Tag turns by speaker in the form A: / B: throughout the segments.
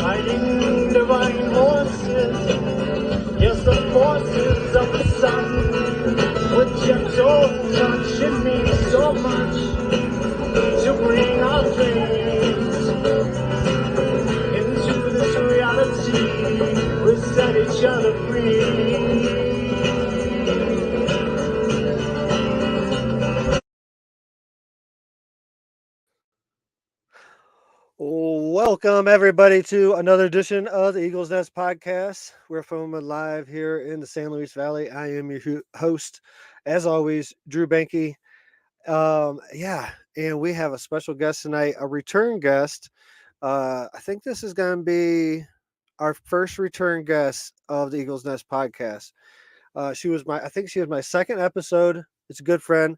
A: Riding divine horses, yes, the forces of the sun, with gentle touch, it means so much to bring our dreams into this reality. We set each other free. Welcome, everybody, to another edition of the Eagles Nest podcast. We're filming live here in the San Luis Valley. I am your host, as always, Drew Banky. And we have a special guest tonight, a return guest. I think this is going to be our first return guest of the Eagles Nest podcast. I think she was my second episode. It's a good friend,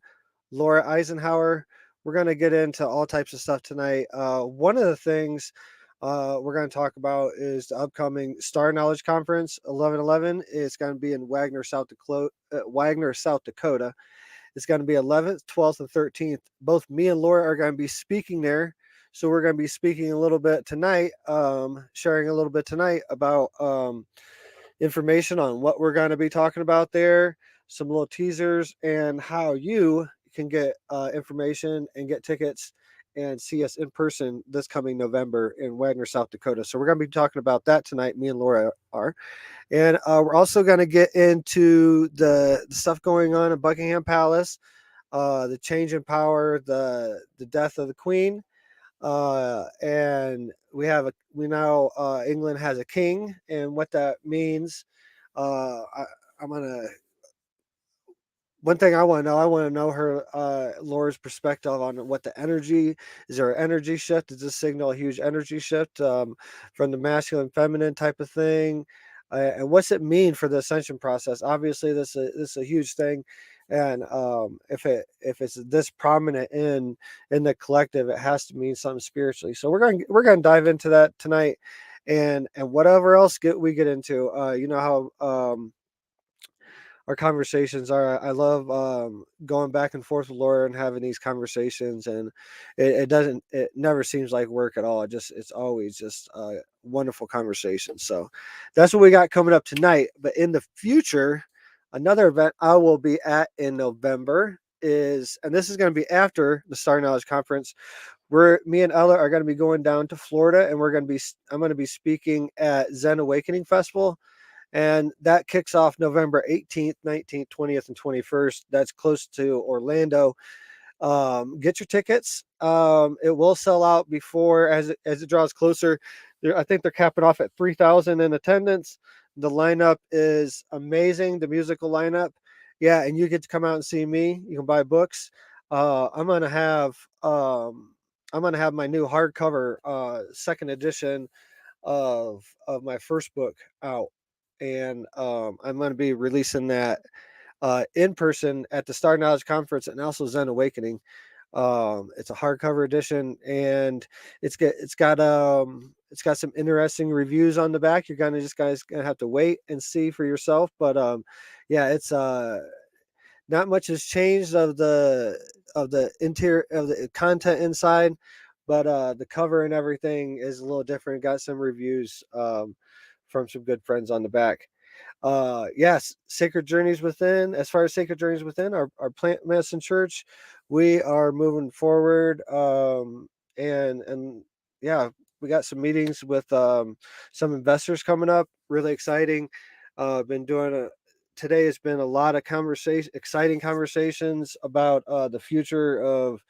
A: Laura Eisenhower. We're going to get into all types of stuff tonight. One of the things we're going to talk about is the upcoming Star Knowledge Conference 11/11. It's going to be in Wagner, South Dakota. It's going to be 11th, 12th, and 13th. Both me and Laura are going to be speaking there. So we're going to be speaking a little bit tonight, sharing a little bit tonight about information on what we're going to be talking about there, some little teasers, and how you can get information and get tickets and see us in person this coming November in Wagner, South Dakota. So we're going to be talking about that tonight. Me and Laura are. And we're also going to get into the stuff going on in Buckingham Palace, the change in power, the death of the Queen. And England has a king, and what that means. One thing I want to know her, Laura's perspective on what the energy is. There an energy shift? Does this signal a huge energy shift from the masculine, feminine type of thing? And what's it mean for the ascension process? Obviously, this is a huge thing, and if it's this prominent in the collective, it has to mean something spiritually. So we're going to dive into that tonight, and whatever else we get into. You know how our conversations are. I love going back and forth with Laura and having these conversations, and it never seems like work at all. It's always just a wonderful conversation. So that's what we got coming up tonight. But in the future, another event I will be at in November and this is going to be after the Star Knowledge Conference. Me and Ella are going to be going down to Florida, and I'm going to be speaking at Zen Awakening Festival. And that kicks off November 18th, 19th, 20th, and 21st. That's close to Orlando. Get your tickets. It will sell out before as it draws closer. I think they're capping off at 3,000 in attendance. The lineup is amazing. The musical lineup, yeah, and you get to come out and see me. You can buy books. Uh, I'm gonna have um, I'm gonna have my new hardcover second edition of my first book out, and I'm gonna be releasing that in person at the Star Knowledge Conference and also Zen Awakening. It's a hardcover edition, and it's got some interesting reviews on the back. You're gonna just guys gonna have to wait and see for yourself. But yeah, it's not much has changed of the interior of the content inside, but the cover and everything is a little different. Got some reviews from some good friends on the back. Yes, Sacred Journeys Within. As far as Sacred Journeys Within, our plant medicine church, we are moving forward. And yeah, we got some meetings with some investors coming up. Really exciting. Been doing a Today has been a lot of exciting conversations about the future of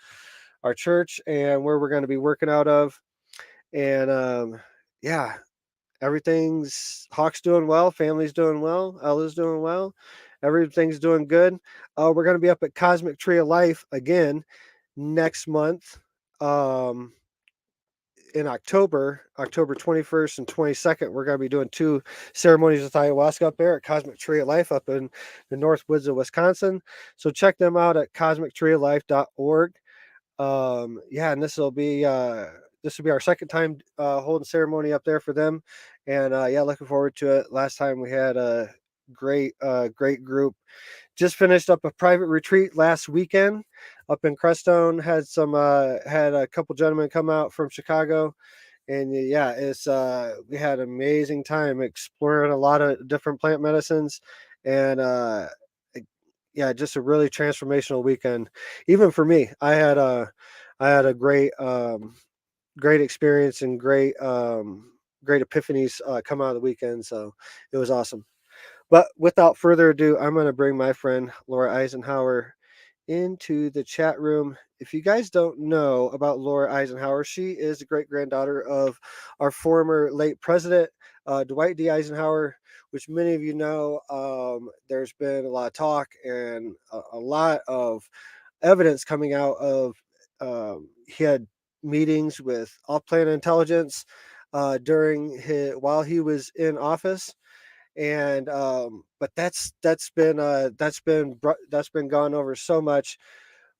A: our church and where we're going to be working out of. And yeah, everything's Hawk's doing well, family's doing well, Ella's doing well, everything's doing good. We're going to be up at Cosmic Tree of Life again next month. Um, in October 21st and 22nd, we're going to be doing two ceremonies with ayahuasca up there at Cosmic Tree of Life up in the North Woods of Wisconsin. So check them out at cosmictreeoflife.org. Yeah, and this will be our second time holding ceremony up there for them, and yeah, looking forward to it. Last time we had a great group. Just finished up a private retreat last weekend up in Crestone. Had a couple gentlemen come out from Chicago, and yeah, it's we had an amazing time exploring a lot of different plant medicines, and yeah, just a really transformational weekend. Even for me, I had a great experience and great epiphanies come out of the weekend. So it was awesome. But without further ado, I'm going to bring my friend Laura Eisenhower into the chat room. If you guys don't know about Laura Eisenhower, she is the great granddaughter of our former late president, Dwight D. Eisenhower, which many of you know. There's been a lot of talk and a lot of evidence coming out of he had meetings with off planet intelligence during his while he was in office, and but that's been gone over so much.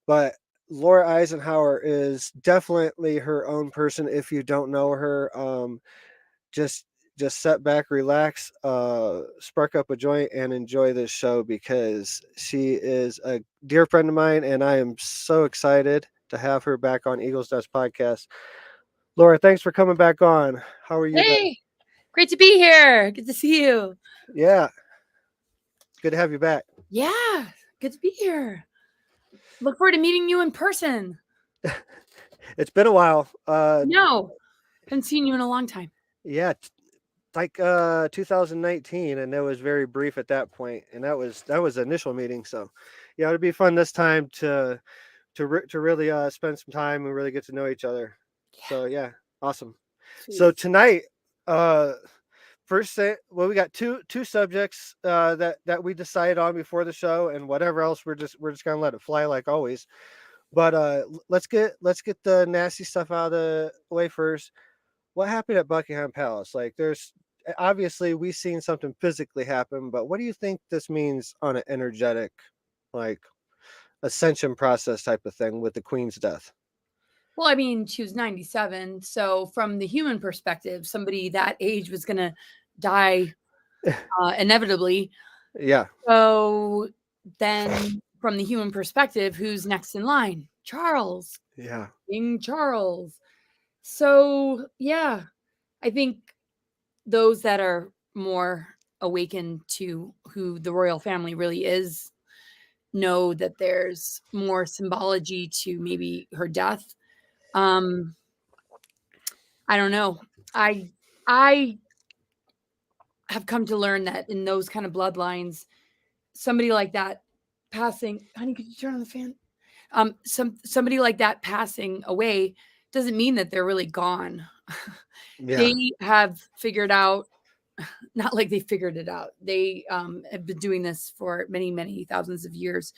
A: But Laura Eisenhower is definitely her own person. If you don't know her, just just sit back, relax, spark up a joint, and enjoy this show because she is a dear friend of mine, and I am so excited to have her back on Eagles Nest podcast. Laura, thanks for coming back on. How are you?
B: Hey, great to be here. Good to see you.
A: Yeah, good to have you back.
B: Yeah, good to be here. Look forward to meeting you in person.
A: It's been a while.
B: No, haven't seen you in a long time.
A: Yeah, like 2019, and it was very brief at that point, and that was the initial meeting. So, yeah, it'd be fun this time to really spend some time and really get to know each other. So yeah, awesome. So
B: Sweet.
A: tonight, uh, well, we got two subjects that we decided on before the show, and whatever else we're just gonna let it fly like always. But let's get the nasty stuff out of the way first. What happened at Buckingham Palace? Like, there's obviously we've seen something physically happen, but what do you think this means on an energetic, like ascension process type of thing with the Queen's death?
B: Well, I mean, she was 97. So, from the human perspective, somebody that age was going to die inevitably.
A: Yeah,
B: So, then from the human perspective, who's next in line? Charles,
A: yeah,
B: King Charles. So, yeah, I think those that are more awakened to who the royal family really is know that there's more symbology to maybe her death. Um, I don't know. I have come to learn that in those kind of bloodlines, somebody like that passing, honey, could you turn on the fan? Somebody like that passing away doesn't mean that they're really gone.
A: Yeah.
B: They have figured out, not like they figured it out. They have been doing this for many, many thousands of years.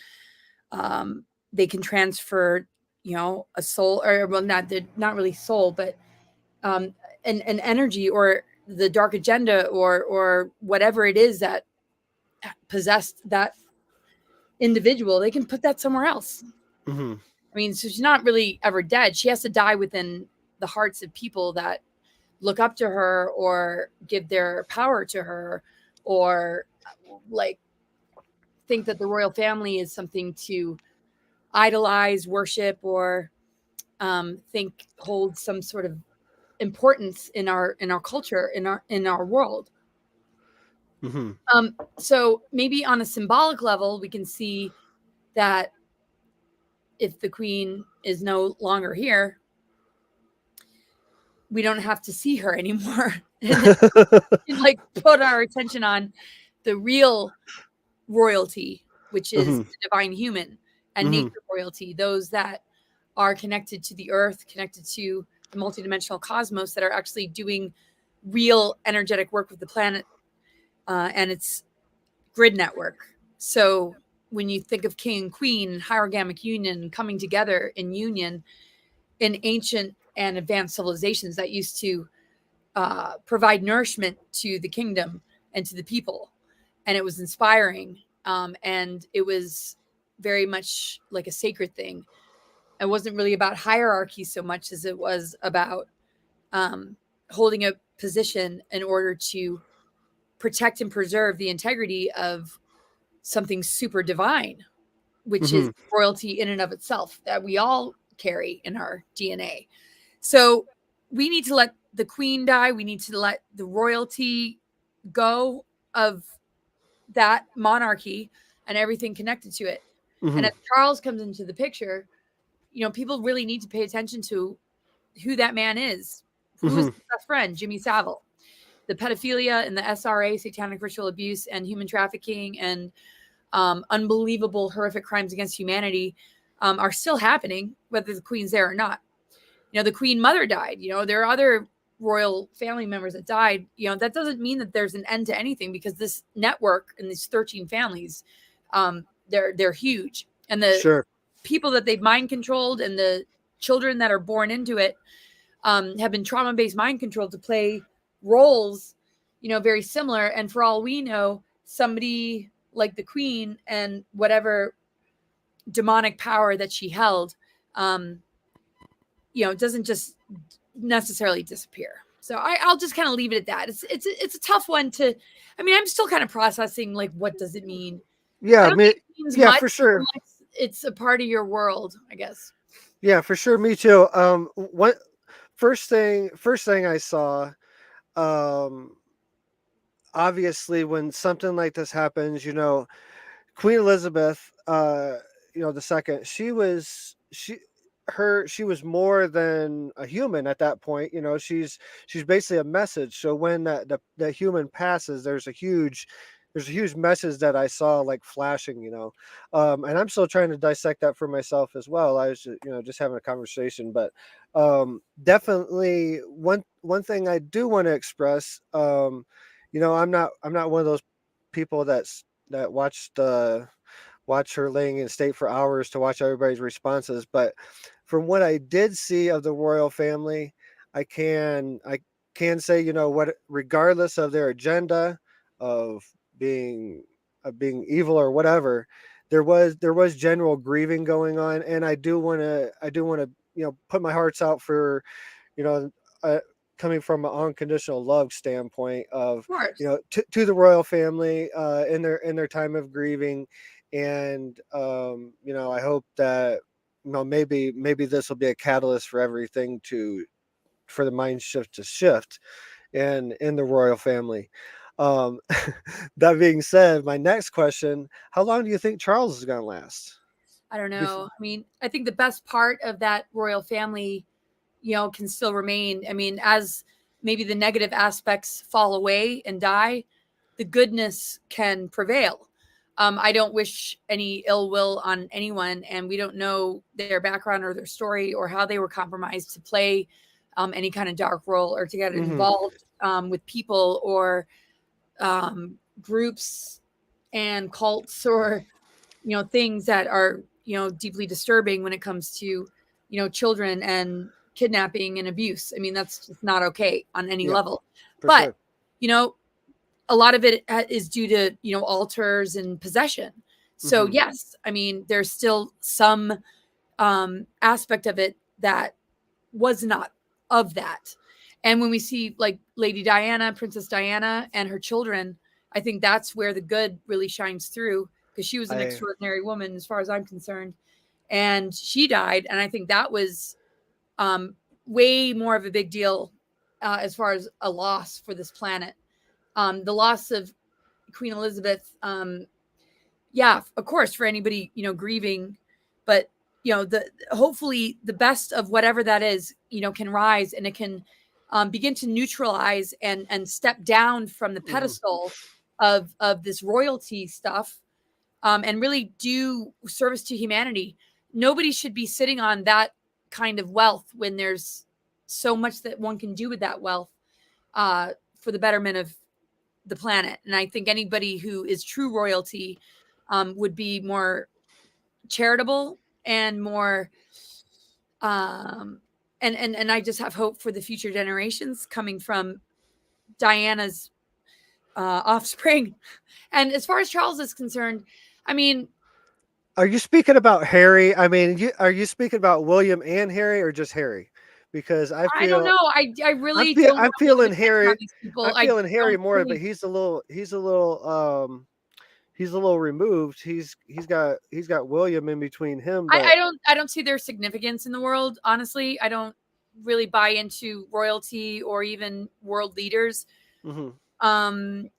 B: They can transfer, a soul, or well, not really soul, but an energy or the dark agenda or whatever it is that possessed that individual. They can put that somewhere else.
A: Hmm.
B: I mean, so she's not really ever dead. She has to die within the hearts of people that look up to her or give their power to her, or like think that the royal family is something to idolize, worship, or think holds some sort of importance in our culture, in our world.
A: Hmm.
B: So maybe on a symbolic level, we can see that if the queen is no longer here, we don't have to see her anymore. And like put our attention on the real royalty, which is
A: Hmm.
B: the divine human, and
A: Hmm.
B: nature royalty, those that are connected to the earth, connected to the multidimensional cosmos, that are actually doing real energetic work with the planet and its grid network. So when you think of king and queen and hierogamic union coming together in union in ancient and advanced civilizations that used to provide nourishment to the kingdom and to the people, and it was inspiring, and it was very much like a sacred thing. It wasn't really about hierarchy so much as it was about holding a position in order to protect and preserve the integrity of something super divine, which is
A: Hmm.
B: royalty in and of itself that we all carry in our DNA. So we need to let the queen die. We need to let the royalty go of that monarchy and everything connected to it. And
A: Hmm.
B: as Charles comes into the picture, people really need to pay attention to who that man is. Who is
A: Hmm.
B: his best friend? Jimmy Savile. The pedophilia and the SRA, satanic ritual abuse, and human trafficking, and unbelievable, horrific crimes against humanity are still happening, whether the queen's there or not. The queen mother died. There are other royal family members that died. That doesn't mean that there's an end to anything, because this network and these 13 families, they're huge, and the
A: Sure.
B: people that they've mind controlled and the children that are born into it have been trauma-based mind controlled to play roles, very similar. And for all we know, somebody like the queen and whatever demonic power that she held, um, doesn't just necessarily disappear. So I'll just kind of leave it at that. It's a tough one to. I mean, I'm still kind of processing, like, what does it mean?
A: Yeah.
B: I
A: I
B: don't
A: mean,
B: think it means
A: yeah,
B: much
A: for sure.
B: unless it's a part of your world, I guess.
A: Yeah, for sure. Me too. What first thing I saw, um, obviously when something like this happens, Queen Elizabeth, the second, she was more than a human at that point. She's basically a message. So when the human passes, there's a huge message that I saw like flashing. And I'm still trying to dissect that for myself as well. I was just having a conversation, but definitely one thing I do want to express. I'm not one of those people that watch her laying in state for hours to watch everybody's responses. But from what I did see of the royal family, I can say, what, regardless of their agenda of being being evil or whatever, there was general grieving going on, and I do want to put my hearts out for you know, uh, coming from an unconditional love standpoint of
B: Of course.
A: to the royal family in their time of grieving, and I hope that maybe this will be a catalyst for everything for the mind shift to shift in the royal family. Um, that being said, my next question: how long do you think Charles is going to last?
B: I don't
A: Before,
B: know. I mean, I think the best part of that royal family, can still remain. I mean, as maybe the negative aspects fall away and die, the goodness can prevail. I don't wish any ill will on anyone, and we don't know their background or their story or how they were compromised to play any kind of dark role or to get
A: Mm-hmm.
B: involved with people or groups and cults or things that are deeply disturbing when it comes to children and kidnapping and abuse. I mean, that's just not okay on any
A: Yeah,
B: level.
A: for
B: But
A: sure.
B: a lot of it is due to altars and possession. So
A: Mm-hmm.
B: yes, I mean, there's still some aspect of it that was not of that. And when we see like Lady Diana, Princess Diana, and her children, I think that's where the good really shines through, because she was an
A: I
B: extraordinary woman as far as I'm concerned. And she died. And I think that was um, way more of a big deal as far as a loss for this planet. The loss of Queen Elizabeth, yeah, of course, for anybody, grieving, but the hopefully the best of whatever that is, can rise, and it can begin to neutralize and step down from the
A: mm-hmm.
B: pedestal of this royalty stuff, and really do service to humanity. Nobody should be sitting on that kind of wealth when there's so much that one can do with that wealth for the betterment of the planet. And I think anybody who is true royalty would be more charitable and more and I just have hope for the future generations coming from Diana's offspring. And as far as Charles is concerned, I mean,
A: Are you speaking about Harry? I mean, are you speaking about William and Harry, or just Harry? Because
B: I don't know. I really don't
A: I'm
B: want to
A: feeling
B: put attention on
A: Harry.
B: these
A: I'm
B: people. I
A: feeling Harry
B: don't
A: more, but
B: really.
A: he's a little removed. He's got William in between him, but
B: I don't see their significance in the world. Honestly, I don't really buy into royalty or even world leaders.
A: mm-hmm,
B: Um,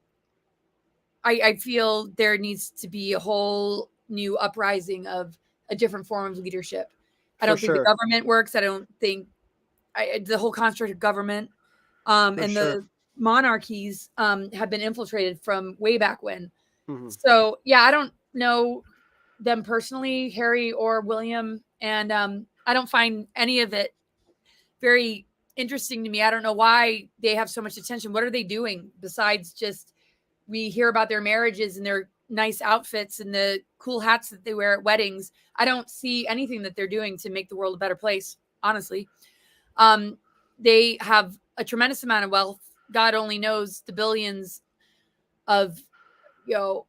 B: I feel there needs to be a whole new uprising of a different form of leadership. I
A: for
B: don't think the
A: sure,
B: government works. I don't think the whole construct of government
A: for
B: and
A: sure.
B: the monarchies have been infiltrated from way back when.
A: Mm-hmm,
B: So yeah, I don't know them personally, Harry or William, and I don't find any of it very interesting to me. I don't know why they have so much attention. What are they doing besides just we hear about their marriages and their nice outfits and the cool hats that they wear at weddings? I don't see anything that they're doing to make the world a better place, honestly. Um, they have a tremendous amount of wealth. God only knows the billions of, you know,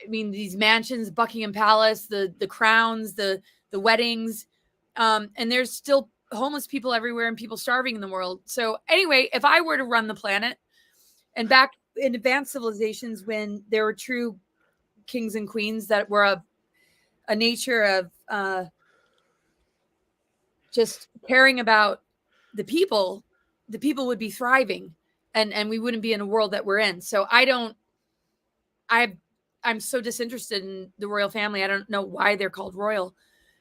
B: I mean, these mansions, Buckingham Palace, the crowns, the weddings, and there's still homeless people everywhere and people starving in the world. So anyway, if I were to run the planet, and back in advanced civilizations when there were true kings and queens that were of a nature of just caring about the people would be thriving, and we wouldn't be in a world that we're in. So I I'm so disinterested in the royal family. I don't know why they're called royal.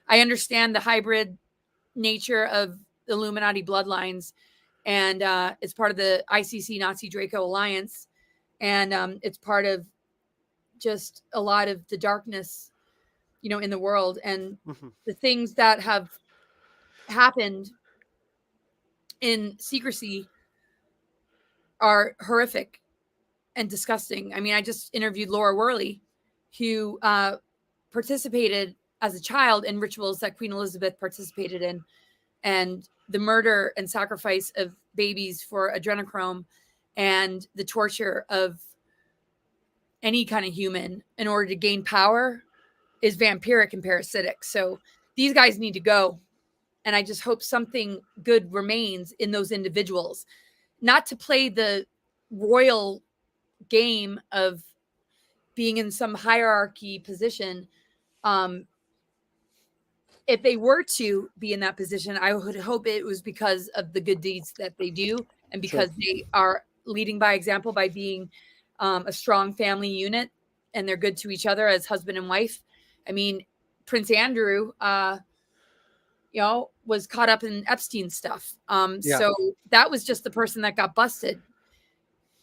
B: I understand the hybrid nature of the Illuminati bloodlines, and it's part of the ICC Nazi Draco alliance, and it's part of just a lot of the darkness, in the world, and
A: mm-hmm,
B: the things that have happened in secrecy are horrific and disgusting. I mean, I just interviewed Laura Worley, who participated as a child in rituals that Queen Elizabeth participated in, and the murder and sacrifice of babies for adrenochrome and the torture of any kind of human in order to gain power is vampiric and parasitic. So these guys need to go. And I just hope something good remains in those individuals, not to play the royal game of being in some hierarchy position. Um, if they were to be in that position, I would hope it was because of the good deeds that they do and
A: sure.
B: because they are leading by example by being a strong family unit and they're good to each other as husband and wife. I mean, Prince Andrew, was caught up in Epstein stuff.
A: Yeah,
B: So that was just the person that got busted.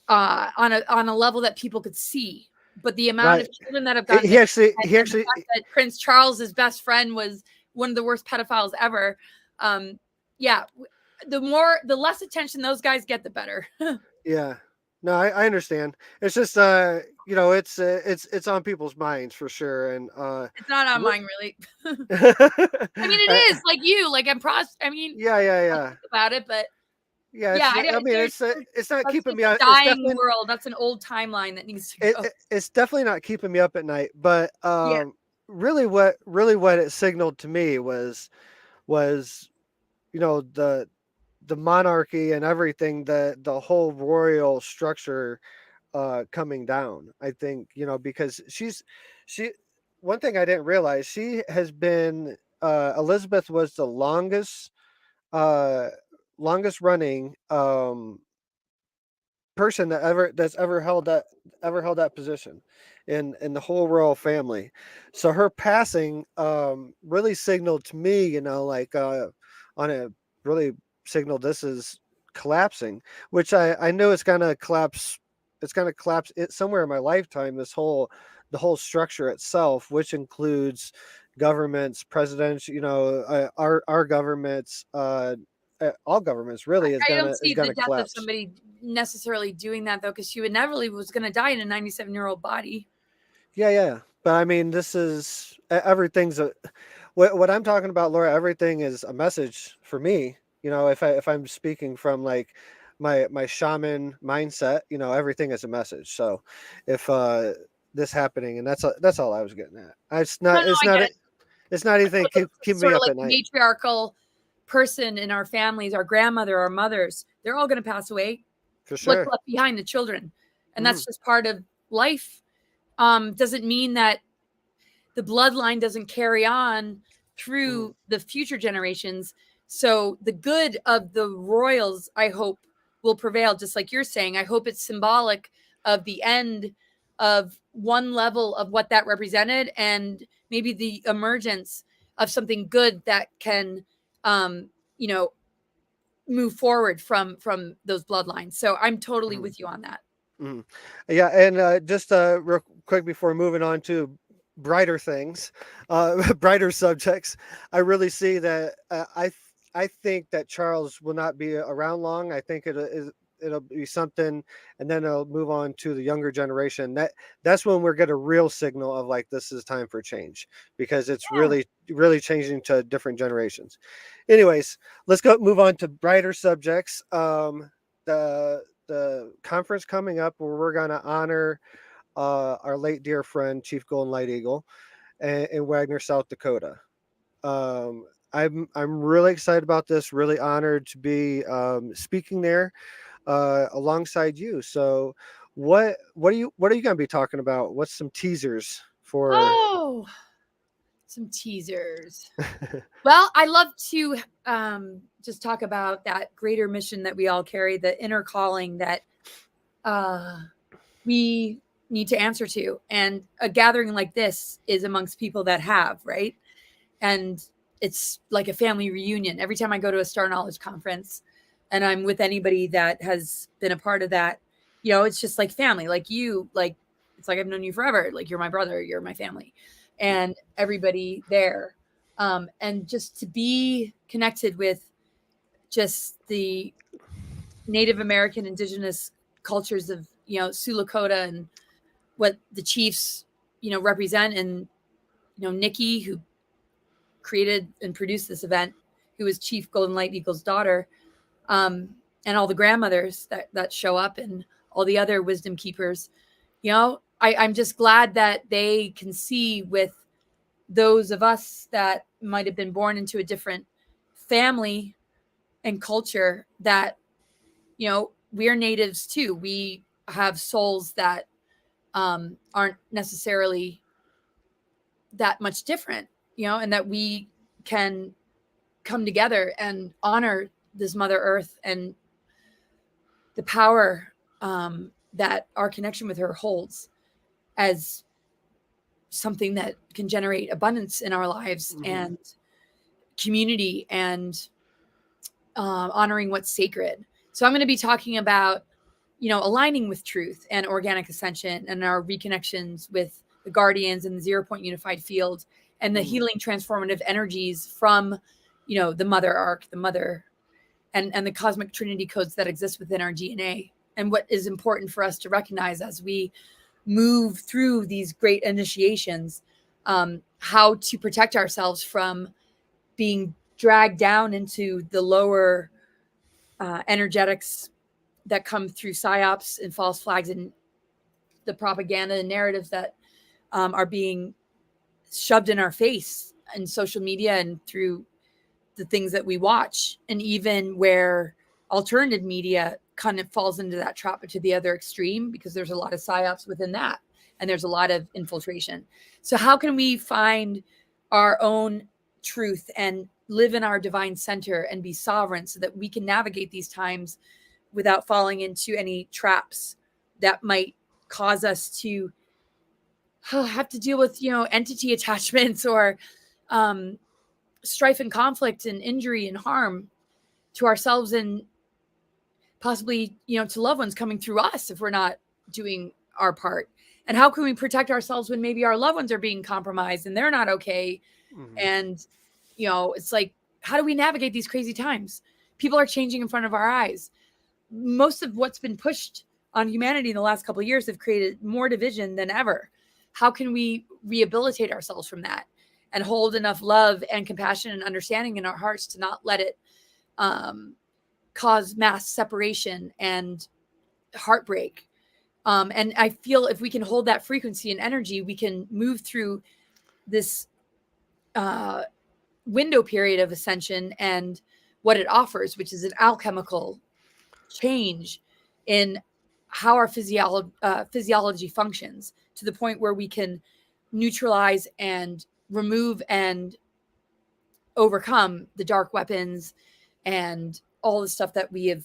B: on a level that people could see. But the amount
A: Right.
B: of children that have gotten
A: He
B: missing,
A: actually he
B: and the
A: actually
B: fact that Prince Charles's best friend was one of the worst pedophiles ever. Um, yeah, the less attention those guys get, the better.
A: yeah. No, I understand. It's just it's on people's minds for sure, and
B: It's not on
A: we're
B: mine, really. I mean, it
A: I,
B: is like you. Like I mean,
A: yeah, yeah,
B: I
A: yeah.
B: think about it, but
A: Yeah,
B: yeah, I
A: I
B: don't.
A: mean, it's not
B: That's
A: keeping
B: just
A: me
B: a
A: out. It's
B: dying
A: definitely
B: world. That's an old timeline that needs to go.
A: it's definitely not keeping me up at night. But
B: Yeah,
A: really what it signaled to me was the monarchy and everything, the whole royal structure coming down. I think because she one thing I didn't realize, she has been Elizabeth was the uh longest running person that's ever held that position in the whole royal family. So her passing really signaled to me, like on a really signaled this is collapsing, which I know it's gonna collapse it somewhere in my lifetime, the whole structure itself, which includes governments, presidents, our governments, all governments really
B: I don't
A: is
B: see the
A: gonna
B: death of
A: collapse.
B: somebody necessarily doing that though, because she would inevitably was going to die in a 97-year-old body.
A: Yeah, yeah. But I mean, this is everything's a what I'm talking about, Laura. Everything is a message for me. If I'm speaking from like my shaman mindset, everything is a message. So if this happening, and that's all I was getting at.
B: No, no, I get it.
A: It's not anything keep me
B: Sort of
A: up
B: like
A: at
B: the
A: night
B: matriarchal person in our families, our grandmother, our mothers, they're all going to pass away.
A: for
B: What's
A: sure.
B: left behind? The children. And
A: Hmm.
B: that's just part of life. Doesn't mean that the bloodline doesn't carry on
A: Hmm.
B: through the future generations. So the good of the royals, I hope, will prevail, just like you're saying. I hope it's symbolic of the end of one level of what that represented, and maybe the emergence of something good that can, um, you know, move forward from those bloodlines. So I'm totally
A: Hmm.
B: with you on that.
A: Hmm. Yeah, and just real quick before moving on to brighter things, brighter subjects, I really see that I think that Charles will not be around long. I think it'll be something, and then it'll move on to the younger generation. That's when we're get a real signal of like this is time for change, because it's
B: Yeah.
A: really changing to different generations. Anyways, let's go move on to brighter subjects. The conference coming up where we're going to honor our late dear friend Chief Golden Light Eagle in Wagner, South Dakota. I'm really excited about this. Really honored to be speaking there alongside you. So, what are you going to be talking about? What's some teasers for?
B: Oh, some teasers. Well, I love to just talk about that greater mission that we all carry, the inner calling that uh, we need to answer to. And a gathering like this is amongst people that have, right? And it's like a family reunion. Every time I go to a Star Knowledge conference and I'm with anybody that has been a part of that, it's just like family, like you, like it's like I've known you forever. Like you're my brother, you're my family, and everybody there. And just to be connected with just the Native American indigenous cultures of, Sioux Lakota, and what the chiefs, represent. And, Nikki, who created and produced this event, who was Chief Golden Light Eagle's daughter, and all the grandmothers that show up, and all the other wisdom keepers. I'm just glad that they can see with those of us that might have been born into a different family and culture that, we're natives too. We have souls that aren't necessarily that much different, and that we can come together and honor this Mother Earth and the power that our connection with her holds as something that can generate abundance in our lives,
A: Mhm.
B: and community, and honoring what's sacred. So I'm going to be talking about aligning with truth and organic ascension and our reconnections with the guardians and the 0 point unified field and the
A: Mhm.
B: healing transformative energies from, the mother arc, the mother and the cosmic trinity codes that exist within our DNA. And what is important for us to recognize as we move through these great initiations, how to protect ourselves from being dragged down into the lower energetics that come through psyops and false flags and the propaganda and narratives that are being shoved in our face in social media and through the things that we watch, and even where alternative media kind of falls into that trap, but to the other extreme, because there's a lot of psyops within that and there's a lot of infiltration. So how can we find our own truth and live in our divine center and be sovereign so that we can navigate these times without falling into any traps that might cause us to have to deal with entity attachments or um, strife and conflict and injury and harm to ourselves and possibly to loved ones coming through us if we're not doing our part. And how can we protect ourselves when maybe our loved ones are being compromised and they're not okay?
A: Mhm.
B: And it's like, how do we navigate these crazy times? People are changing in front of our eyes. Most of what's been pushed on humanity in the last couple of years have created more division than ever. How can we rehabilitate ourselves from that and hold enough love and compassion and understanding in our hearts to not let it um, cause mass separation and heartbreak? And I feel if we can hold that frequency and energy, we can move through this uh, window period of ascension and what it offers, which is an alchemical change in how our physiology functions to the point where we can neutralize and remove and overcome the dark weapons and all the stuff that we have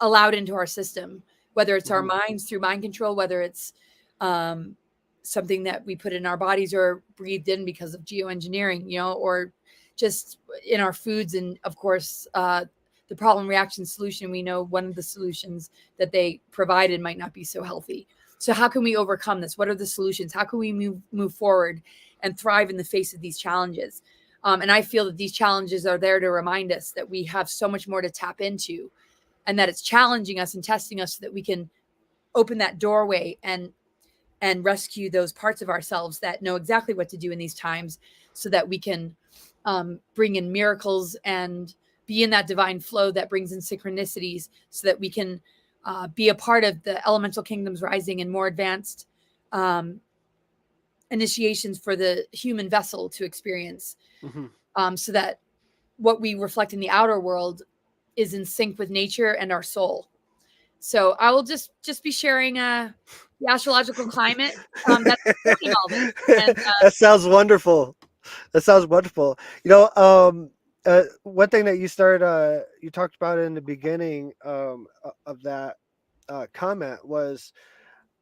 B: allowed into our system, whether it's our
A: Mhm.
B: minds through mind control, whether it's um, something that we put in our bodies or breathed in because of geoengineering, or just in our foods. And of course, the problem reaction solution, we know one of the solutions that they provided might not be so healthy. So how can we overcome this? What are the solutions? How can we move forward and thrive in the face of these challenges? And I feel that these challenges are there to remind us that we have so much more to tap into and that it's challenging us and testing us so that we can open that doorway and rescue those parts of ourselves that know exactly what to do in these times so that we can bring in miracles and be in that divine flow that brings in synchronicities so that we can be a part of the elemental kingdoms rising and more advanced um, initiations for the human vessel to experience,
A: Mhm.
B: so that what we reflect in the outer world is in sync with nature and our soul. So I will just be sharing the astrological climate that's supporting all this. And
A: That sounds wonderful. That sounds wonderful. One thing that you talked about in the beginning of that comment was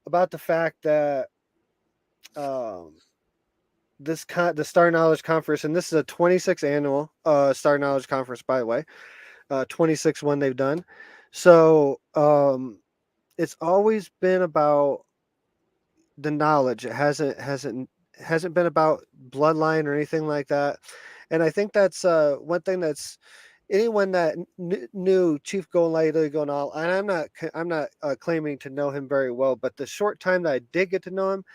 A: about the fact that um, the Star Knowledge Conference, and this is a 26th annual Star Knowledge Conference, by the way, 26th one they've done. So it's always been about the knowledge. It hasn't been about bloodline or anything like that. And I think that's one thing that's anyone that knew Chief Golaido Gonal, and I'm not claiming to know him very well, but the short time that I did get to know him,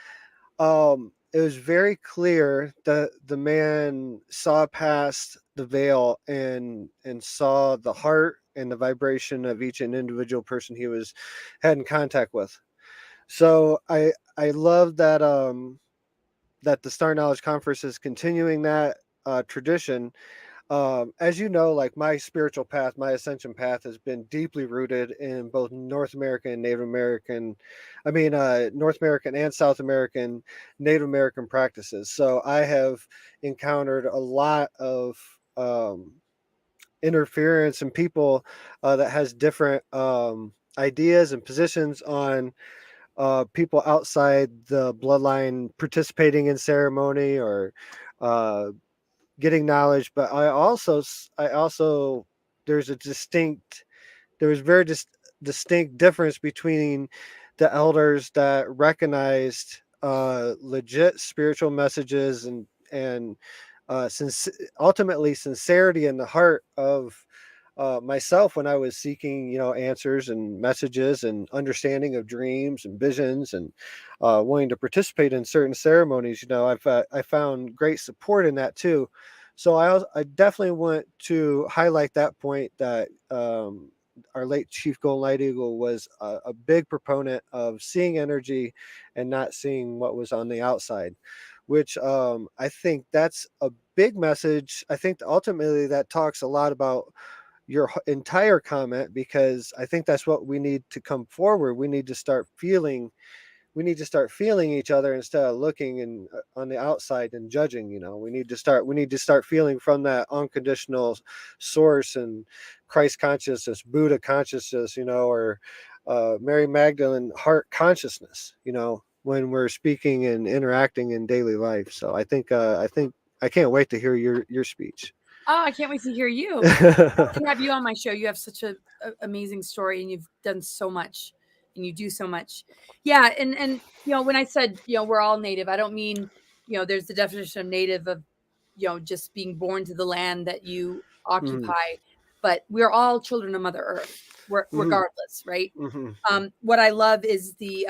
A: it was very clear that the man saw past the veil and saw the heart and the vibration of each and individual person he was had in contact with. So I love that the Star Knowledge Conference is continuing that tradition. As you know, like my spiritual path, my ascension path has been deeply rooted in both North American and Native American, North American and South American Native American practices. So I have encountered a lot of interference and people that has different ideas and positions on people outside the bloodline participating in ceremony or uh, getting knowledge. But I also there's a distinct there was very just distinct difference between the elders that recognized legit spiritual messages and ultimately sincerity in the heart of myself when I was seeking, answers and messages and understanding of dreams and visions and wanting to participate in certain ceremonies. I found great support in that too. So I definitely want to highlight that point that our late Chief Golden Light Eagle was a big proponent of seeing energy and not seeing what was on the outside, which I think that's a big message. I think ultimately that talks a lot about your entire comment, because I think that's what we need to come forward. We need to start feeling each other instead of looking and on the outside and judging. We need to start feeling from that unconditional source and Christ consciousness, Buddha consciousness, or Mary Magdalene heart consciousness, when we're speaking and interacting in daily life. So I think I can't wait to hear your speech.
B: Oh, I can't wait to hear you. To have you on my show. You have such a amazing story, and you've done so much, and you do so much. Yeah, and when I said we're all native, I don't mean there's the definition of native of just being born to the land that you
A: Mhm,
B: occupy, but we're all children of Mother Earth,
A: mhm,
B: regardless, right?
A: mhm,
B: What I love is the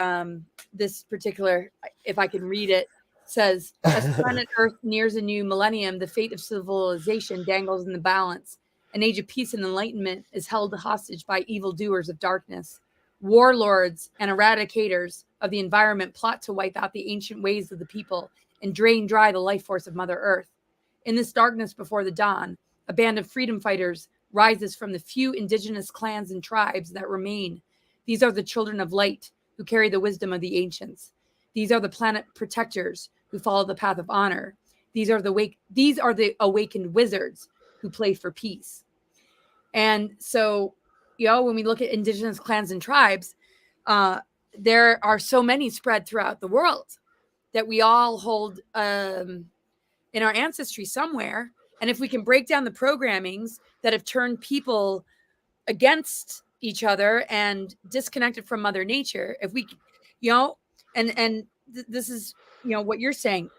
B: this particular, if I can read it, says as planet Earth nears a new millennium, the fate of civilization dangles in the balance. An age of peace and enlightenment is held hostage by evildoers of darkness. Warlords and eradicators of the environment plot to wipe out the ancient ways of the people and drain dry the life force of Mother Earth. In this darkness before the dawn, a band of freedom fighters rises from the few indigenous clans and tribes that remain. These are the children of light who carry the wisdom of the ancients. These are the planet protectors who follow the path of honor. These are the awakened wizards who play for peace. And so, when we look at indigenous clans and tribes, uh, there are so many spread throughout the world that we all hold in our ancestry somewhere. And if we can break down the programmings that have turned people against each other and disconnected from Mother Nature, if we, you know, and this is what you're saying,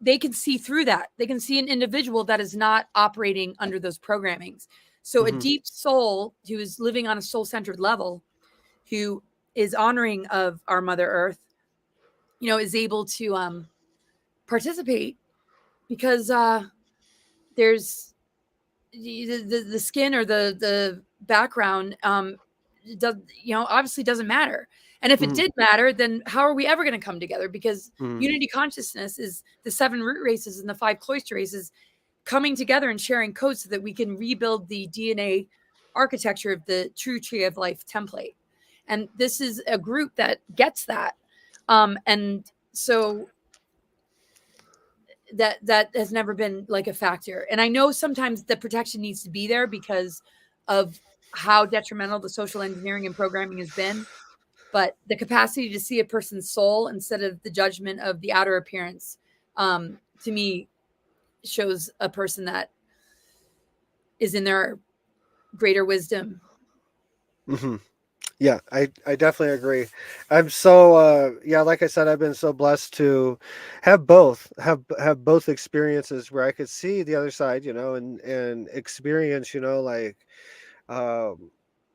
B: they can see through that. They can see an individual that is not operating under those programmings. So a
A: mhm,
B: deep soul who is living on a soul centered level, who is honoring of our Mother Earth, is able to participate because there's the skin or the background does obviously doesn't matter. And if it
A: mhm,
B: did matter, then how are we ever going to come together? Because
A: mhm,
B: unity consciousness is the 7 root races and the 5 cloister races coming together and sharing code so that we can rebuild the DNA architecture of the true tree of life template. And this is a group that gets that. And so that has never been like a factor. And I know sometimes the protection needs to be there because of how detrimental the social engineering and programming has been. But the capacity to see a person's soul instead of the judgment of the outer appearance, to me, shows a person that is in their greater wisdom.
A: mhm. Yeah, I definitely agree. I'm so yeah, like I said, I've been so blessed to have both experiences where I could see the other side, and experience, like um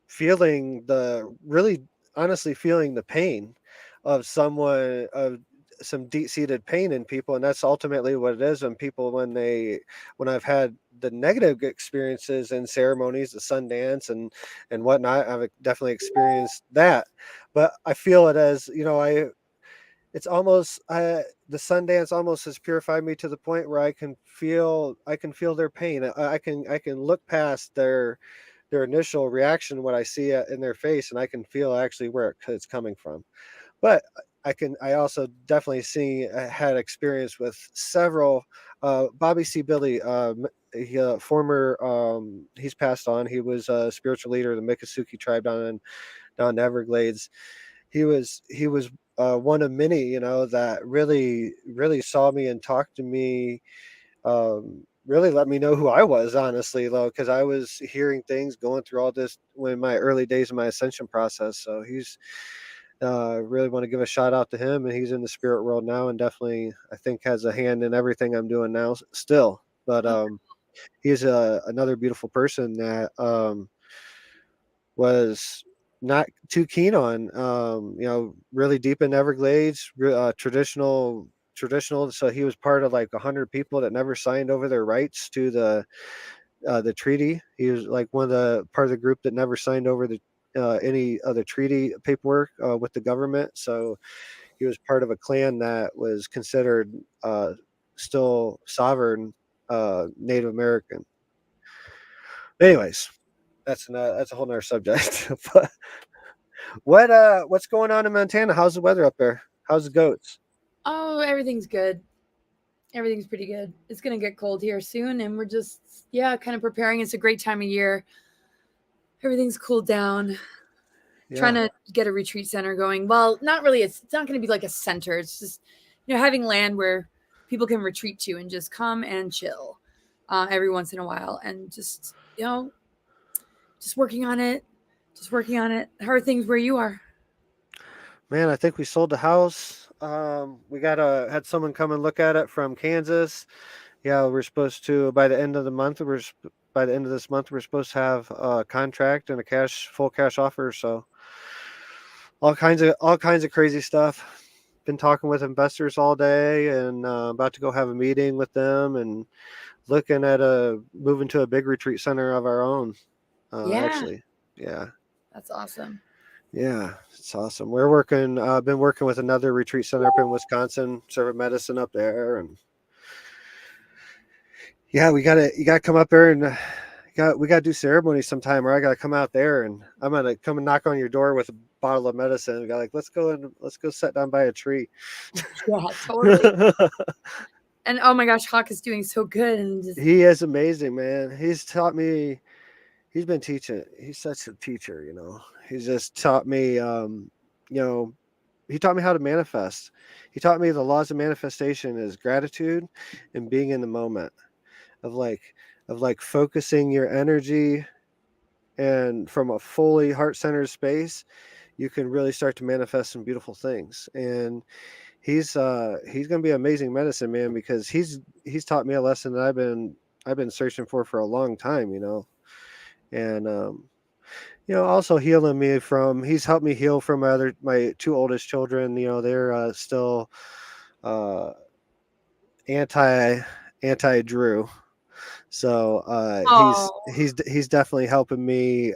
A: feeling the really honestly feeling the pain of someone of some deep-seated pain in people, and that's ultimately what it is. When I've had the negative experiences in ceremonies, the Sundance and whatnot, I've definitely experienced that. But I feel it as, I it's almost the Sundance almost has purified me to the point where I can feel their pain. I can look past their initial reaction when I see it in their face, and I can feel actually where it's coming from. But I also definitely had experience with several. Bobby C. Billy, former, he's passed on. He was a spiritual leader of the Miccosukee tribe down in the Everglades. He was one of many, that really really saw me and talked to me really let me know who I was, honestly, though, because I was hearing things going through all this when my early days of my ascension process. So he's really want to give a shout out to him, and he's in the spirit world now, and definitely I think has a hand in everything I'm doing now still. But
B: Oh,
A: he's another beautiful person that was not too keen on really deep in Everglades, traditional. So he was part of like 100 people that never signed over their rights to the treaty. He was like one of the part of the group that never signed over the any other treaty paperwork with the government. So he was part of a clan that was considered still sovereign Native American. Anyways, that's a whole nother subject. But what's going on in Montana? How's the weather up there? How's the goats?
B: oh, everything's good. Everything's pretty good. It's gonna get cold here soon, and we're just kind of preparing. It's a great time of year. Everything's cooled down. Trying
A: Yeah,
B: to get a retreat center going. Well, not really. It's not going to be like a center. It's just having land where people can retreat to and just come and chill every once in a while, and just just working on it. Just working on it. How are things where you are?
A: man, I think we sold the house. We got had someone come and look at it from Kansas. Yeah, we're supposed to by the end of the month. By the end of this month, we're supposed to have a contract and a full cash offer. So all kinds of crazy stuff. Been talking with investors all day, and about to go have a meeting with them, and looking at moving to a big retreat center of our own.
B: Yeah,
A: Actually, yeah,
B: that's awesome.
A: yeah, it's awesome. Been working with another retreat center up in Wisconsin, serving medicine up there, and yeah, you gotta come up there and we gotta do ceremony sometime, or I gotta come out there and I'm gonna come and knock on your door with a bottle of medicine. We got like let's go sit down by a tree.
B: Yeah, totally. And oh my gosh, Hawk is doing so good, and just
A: He is amazing, man. He's taught me. He's been teaching. He's such a teacher, you know. He's just taught me, you know, he taught me how to manifest. He taught me the laws of manifestation is gratitude and being in the moment of like focusing your energy, and from a fully heart-centered space you can really start to manifest some beautiful things. And he's gonna be amazing medicine man, because he's taught me a lesson that I've been searching for a long time, you know. And also healing me from he's helped me heal from my two oldest children. You know, they're still uh anti Drew. So
B: oh,
A: he's definitely helping me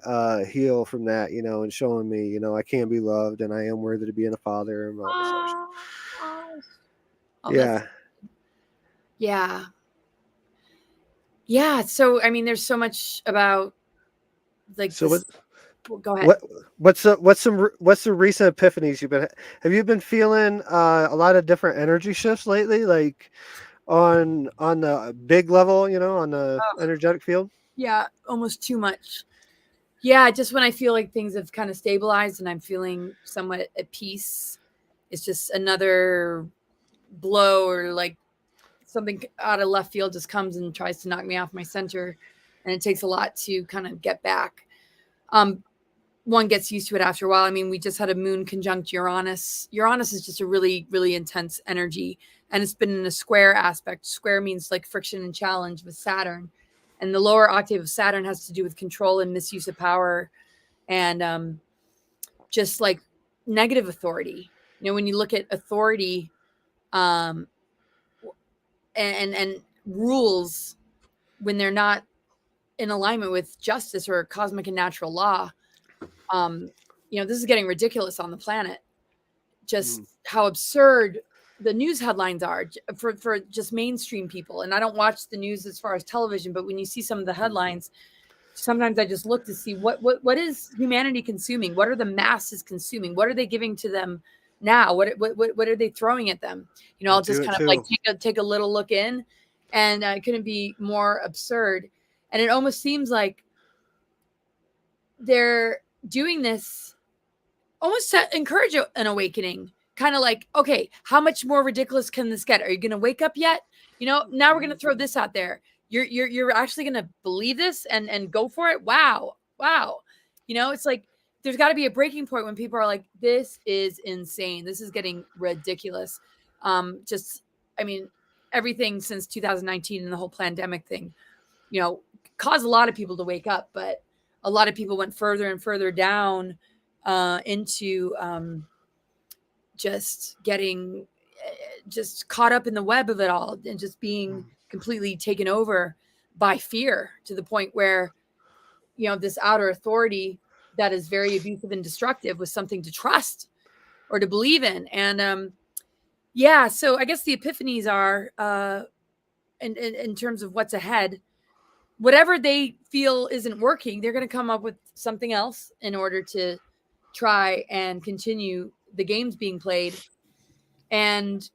A: heal from that, you know, and showing me, you know, I can be loved and I am worthy to be in a father and all such.
B: oh, oh, oh, that's
A: Yeah.
B: yeah, yeah. So I mean, there's so much about like
A: So
B: this. Well, go ahead.
A: what what's the recent epiphanies you've been have you been feeling a lot of different energy shifts lately, like on the big level, you know, on the
B: Oh,
A: energetic field?
B: yeah, almost too much. Yeah, just when I feel like things have kind of stabilized and I'm feeling somewhat at peace, it's just another blow or like something out of left field just comes and tries to knock me off my center. And it takes a lot to kind of get back. Um, One gets used to it after a while. I mean, we just had a moon conjunct Uranus. Uranus is just a really, really intense energy. And it's been in a square aspect. Square means like friction and challenge with Saturn. And the lower octave of Saturn has to do with control and misuse of power and just like negative authority. You know, when you look at authority um, and rules, when they're not in alignment with justice or cosmic and natural law, um, this is getting ridiculous on the planet. Just
A: Mm.
B: how absurd the news headlines are for just mainstream people. And I don't watch the news as far as television, but when you see some of the headlines, sometimes I just look to see what is humanity consuming? What are the masses consuming? What are they giving to them now? What are they throwing at them?
A: I
B: I'll just
A: do it
B: kind of like
A: too.
B: take a little look in, and it couldn't be more absurd. And it almost seems like they're doing this almost to encourage an awakening. Kind of like, okay, how much more ridiculous can this get? Are you going to wake up yet? Now we're going to throw this out there. You're actually going to believe this and go for it. Wow. It's like there's got to be a breaking point when people are like, this is insane, this is getting ridiculous. Just, I mean, everything since 2019 and the whole pandemic thing, you know caused a lot of people to wake up, but a lot of people went further and further down into just getting just caught up in the web of it all, and just being completely taken over by fear, to the point where this outer authority that is very abusive and destructive was something to trust or to believe in. And yeah, so I guess the epiphanies are in terms of what's ahead. Whatever they feel isn't working, they're going to come up with something else in order to try and continue the games being played. And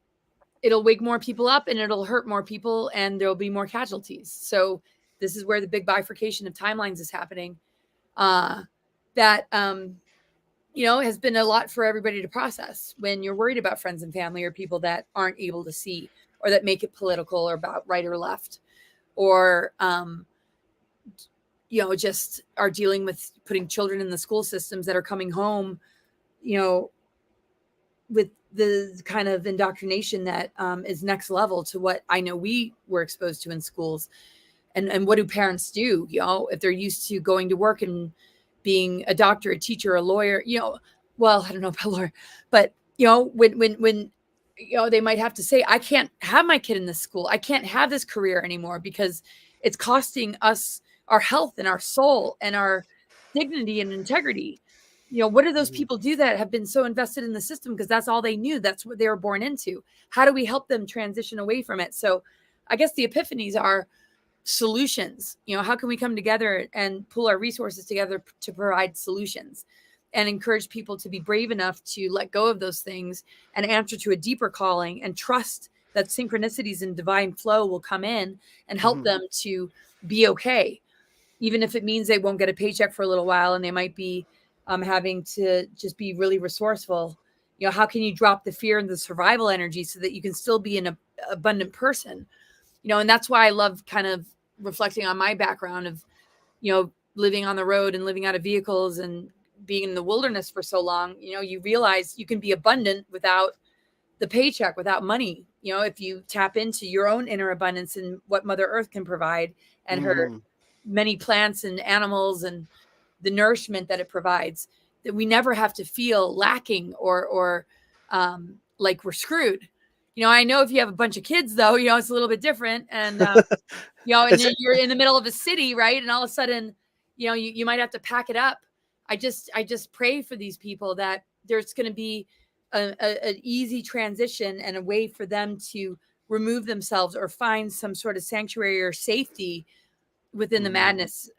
B: it'll wake more people up, and it'll hurt more people, and there'll be more casualties. So this is where the big bifurcation of timelines is happening. That has been a lot for everybody to process when you're worried about friends and family, or people that aren't able to see, or that make it political, or about right or left, or just are dealing with putting children in the school systems that are coming home, with the kind of indoctrination that is next level to what I know we were exposed to in schools. And what do parents do, if they're used to going to work and being a doctor, a teacher, a lawyer, well, I don't know about lawyer, but, when they might have to say, I can't have my kid in this school, I can't have this career anymore because it's costing us our health and our soul and our dignity and integrity. What do those people do that have been so invested in the system because that's all they knew, that's what they were born into? How do we help them transition away from it? So I guess the epiphanies are solutions. How can we come together and pull our resources together to provide solutions, and encourage people to be brave enough to let go of those things and answer to a deeper calling, and trust that synchronicities and divine flow will come in and help them to be okay, even if it means they won't get a paycheck for a little while, and they might be having to just be really resourceful. How can you drop the fear and the survival energy so that you can still be an abundant person? And that's why I love kind of reflecting on my background of, living on the road and living out of vehicles and being in the wilderness for so long. You realize you can be abundant without the paycheck, without money, if you tap into your own inner abundance and what Mother Earth can provide, and her many plants and animals and the nourishment that it provides, that we never have to feel lacking or like we're screwed. I know if you have a bunch of kids, though, it's a little bit different. And, and then you're in the middle of a city, right? And all of a sudden, you might have to pack it up. I just pray for these people that there's going to be an easy transition and a way for them to remove themselves or find some sort of sanctuary or safety within the madness.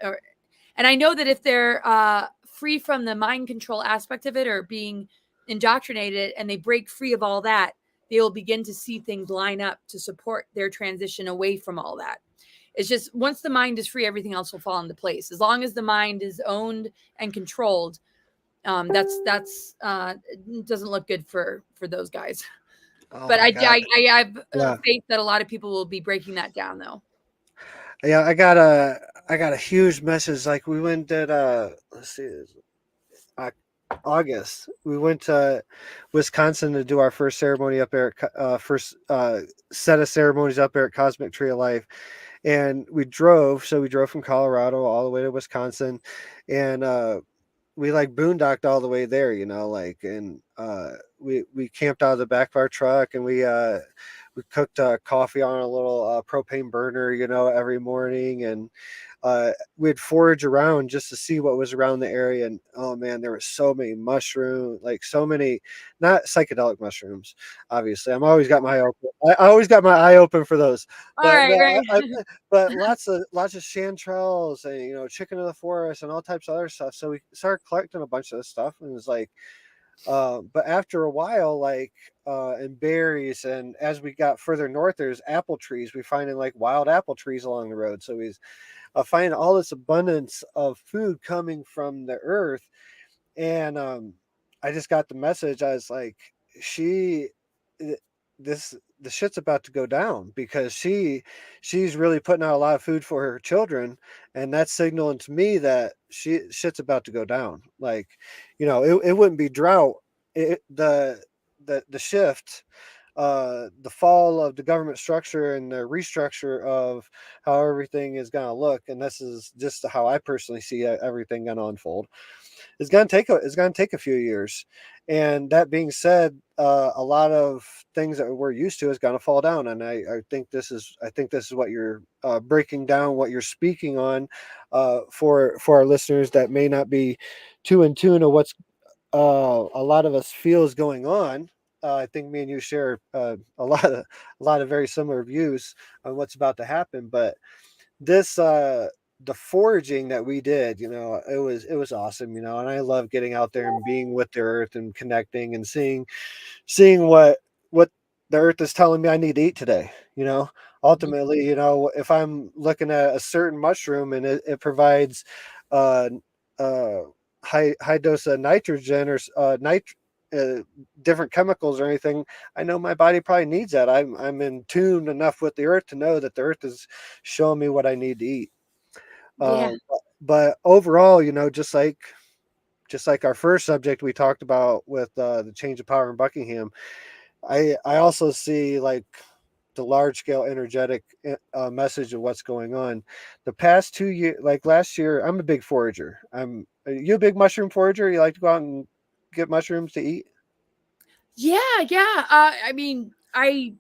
B: And I know that if they're free from the mind control aspect of it, or being indoctrinated, and they break free of all that, they will begin to see things line up to support their transition away from all that. It's just, once the mind is free, everything else will fall into place. As long as the mind is owned and controlled, that's doesn't look good for those guys.
A: Oh
B: But
A: my God.
B: I have
A: Yeah.
B: faith that a lot of people will be breaking that down, though.
A: Yeah, I got a huge message. Like, we went at let's see, August. We went to Wisconsin to do our first ceremony up there, first set of ceremonies up there at Cosmic Tree of Life, and we drove. So we drove from Colorado all the way to Wisconsin, and we like boondocked all the way there, like, and we camped out of the back of our truck, and we cooked coffee on a little propane burner, every morning, and we'd forage around just to see what was around the area. And oh man, there were so many mushrooms, like so many, not psychedelic mushrooms. Obviously, I always got my eye open for those.
B: All
A: But
B: right,
A: no,
B: right.
A: but lots of chanterelles and chicken of the forest and all types of other stuff. So we started collecting a bunch of this stuff, and it was like, but after a while, like, and berries, and as we got further north, there's apple trees. We finding like wild apple trees along the road. So we find all this abundance of food coming from the earth. And I just got the message. I was like, she, this the shit's about to go down because she's really putting out a lot of food for her children, and that's signaling to me that shit's about to go down. Like, it wouldn't be drought. The shift, the fall of the government structure and the restructure of how everything is going to look, and this is just how I personally see everything going to unfold. It's going to take a few years, and that being said, a lot of things that we're used to is going to fall down, and I think this is what you're breaking down, what you're speaking on, for our listeners that may not be too in tune of what's a lot of us feel is going on. I think me and you share a lot of very similar views on what's about to happen. But this the foraging that we did, it was awesome, and I love getting out there and being with the earth and connecting and seeing what the earth is telling me I need to eat today. Ultimately, if I'm looking at a certain mushroom and it provides uh, uh, high dose of nitrogen or uh, different chemicals or anything, I know my body probably needs that. I'm in tune enough with the earth to know that the earth is showing me what I need to eat.
B: Yeah.
A: But overall, just like our first subject we talked about with the change of power in Buckingham, I also see like the large scale energetic message of what's going on. The past 2 years, like last year, I'm a big forager. Are you a big mushroom forager? You like to go out and get mushrooms to eat?
B: Yeah, yeah. I mean, I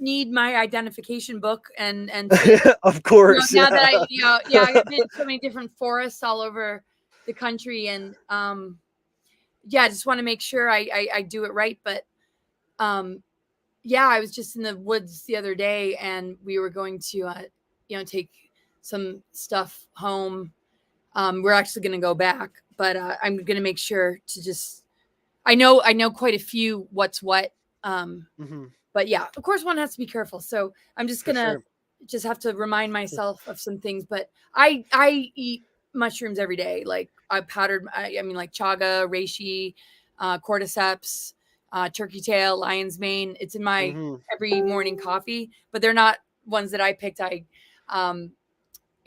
B: need my identification book and to
A: Of course,
B: now that
A: yeah.
B: yeah, I've been to so many different forests all over the country, and yeah, I just want to make sure I do it right. But um, yeah, I was just in the woods the other day, and we were going to take some stuff home. We're actually going to go back, but I'm going to make sure to just I know quite a few what's what. Um,
A: Hmm.
B: but yeah, of course one has to be careful. So I'm just
A: For
B: gonna
A: sure.
B: just have to remind myself of some things. But I eat mushrooms every day. Like I mean like chaga, reishi, cordyceps, turkey tail, lion's mane. It's in my
A: Hmm.
B: every morning coffee, but they're not ones that I picked. I um,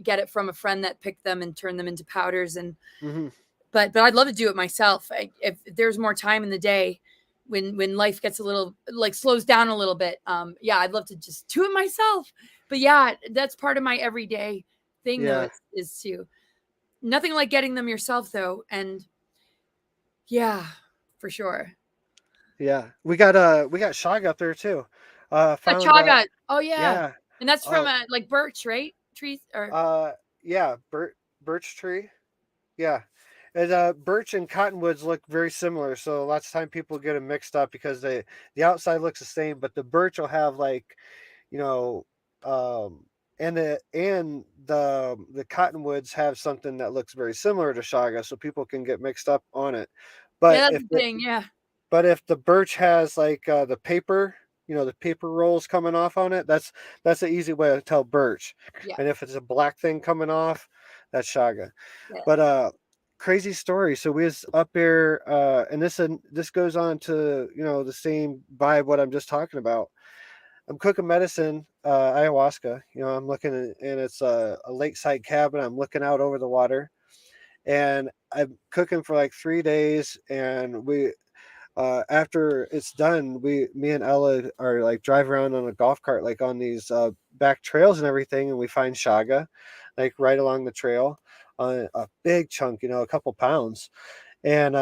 B: get it from a friend that picked them and turned them into powders. And
A: Hmm.
B: but I'd love to do it myself. If there's more time in the day, when life gets a little like slows down a little bit, yeah, I'd love to just do it myself. But yeah, that's part of my everyday thing though.
A: Yeah.
B: Is to nothing like getting them yourself though, and yeah, for sure.
A: Yeah. We got shag up there too.
B: A
A: Found
B: chaga. Oh yeah,
A: yeah.
B: and that's from
A: Oh,
B: like birch, right? Trees or
A: yeah, birch tree. Yeah. And birch and cottonwoods look very similar, so lots of time people get them mixed up because the outside looks the same, but the birch will have like, you know, um, and the cottonwoods have something that looks very similar to shaga, so people can get mixed up on it.
B: yeah,
A: But
B: that's
A: if
B: the
A: the
B: thing. Yeah,
A: but if the birch has like the paper, the paper rolls coming off on it, that's an easy way to tell birch.
B: yeah,
A: And if it's a black thing coming off, that's shaga.
B: yeah.
A: But crazy story. So we was up there, and this goes on to the same vibe what I'm just talking about. I'm cooking medicine, ayahuasca. I'm looking and it's a lakeside cabin. I'm looking out over the water, and I'm cooking for like 3 days, and we after it's done, me and Ella are like drive around on a golf cart, like on these back trails and everything, and we find shaga, like right along the trail, on a big chunk, a couple pounds, and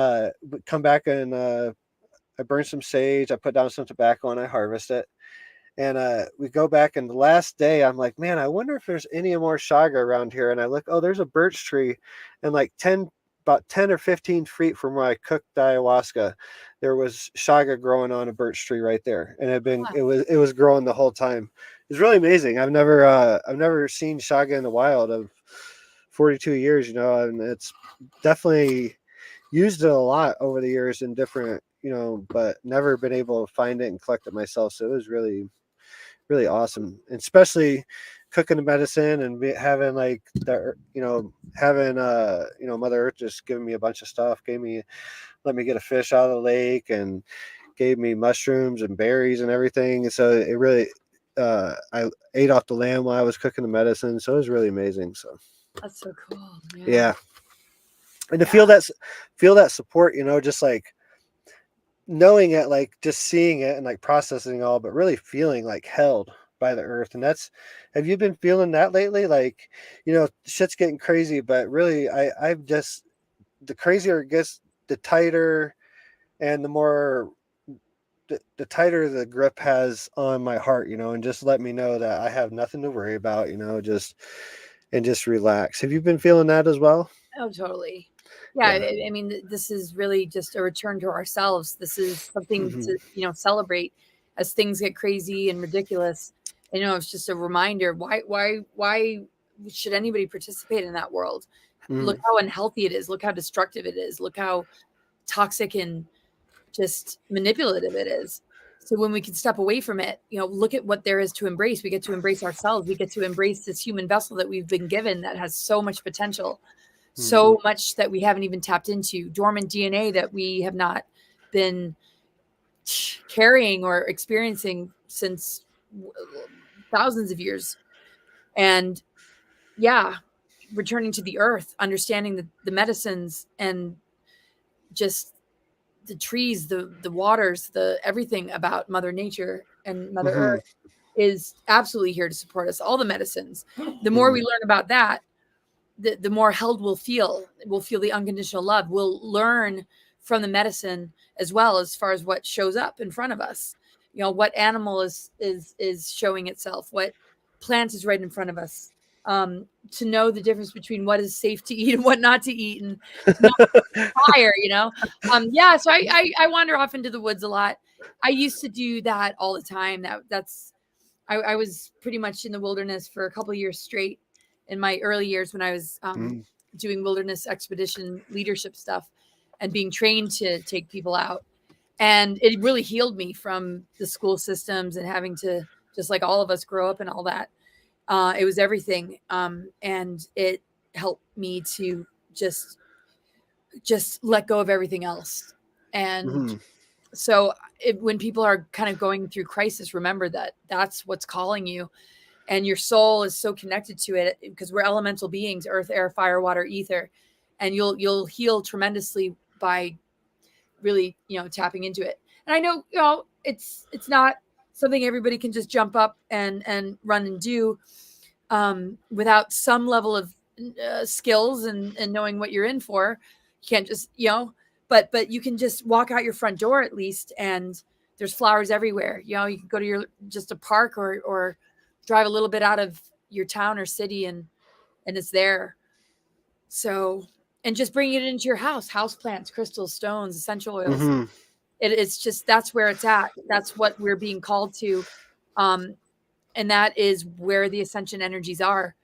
A: we come back and I burn some sage, I put down some tobacco, and I harvest it. And we go back, and the last day, I'm like, man, I wonder if there's any more shaga around here. And I look, oh, there's a birch tree, and like about 10 or 15 feet from where I cooked the ayahuasca, there was shaga growing on a birch tree right there, and it was growing the whole time. It's really amazing. I've never seen shaga in the wild of 42 years, and it's definitely used it a lot over the years in different, but never been able to find it and collect it myself. So it was really really awesome, and especially cooking the medicine and having like having Mother Earth just giving me a bunch of stuff, let me get a fish out of the lake and gave me mushrooms and berries and everything. And so it really, I ate off the land while I was cooking the medicine. So it was really amazing. So
B: That's so cool. Yeah.
A: yeah. And to
B: Yeah.
A: feel that support, just like knowing it, like just seeing it and like processing all, but really feeling like held by the earth. And have you been feeling that lately? Like, shit's getting crazy, but really I've just, the crazier it gets, the tighter and the more, the tighter the grip has on my heart, and just let me know that I have nothing to worry about, just relax. Have you been feeling that as well?
B: Oh, totally. Yeah,
A: Yeah.
B: I mean, this is really just a return to ourselves. This is something
A: Hmm.
B: to, celebrate as things get crazy and ridiculous. It's just a reminder, why should anybody participate in that world? Look
A: Hmm.
B: how unhealthy it is. Look how destructive it is. Look how toxic and just manipulative it is. So when we can step away from it, look at what there is to embrace. We get to embrace ourselves. We get to embrace this human vessel that we've been given that has so much potential,
A: Hmm.
B: so much that we haven't even tapped into, dormant DNA that we have not been carrying or experiencing since thousands of years. And yeah, returning to the earth, understanding the medicines and just the trees, the waters, the everything about Mother Nature and Mother
A: Hmm.
B: Earth is absolutely here to support us. All the medicines. The more
A: Hmm.
B: we learn about that, the more held we'll feel. We'll feel the unconditional love. We'll learn from the medicine as far as what shows up in front of us. What animal is showing itself, what plant is right in front of us. To know the difference between what is safe to eat and what not to eat, and to know fire. Yeah, so I wander off into the woods a lot. I used to do that all the time. I was pretty much in the wilderness for a couple of years straight in my early years when I was
A: Hmm.
B: doing wilderness expedition leadership stuff and being trained to take people out. And it really healed me from the school systems and having to, just like all of us, grow up and all that. It was everything. And it helped me to just let go of everything else. And
A: Hmm.
B: so when people are kind of going through crisis, remember that that's what's calling you, and your soul is so connected to it because we're elemental beings: earth, air, fire, water, ether. And you'll heal tremendously by really tapping into it. And I know it's not something everybody can just jump up and run and do without some level of skills and knowing what you're in for. You can't just but you can just walk out your front door at least, and there's flowers everywhere. You can go to your just a park, or drive a little bit out of your town or city, and it's there. So, and just bring it into your house plants, crystals, stones, essential oils.
A: Hmm.
B: It's just, that's where it's at. That's what we're being called to. Um, and that is where the ascension energies are,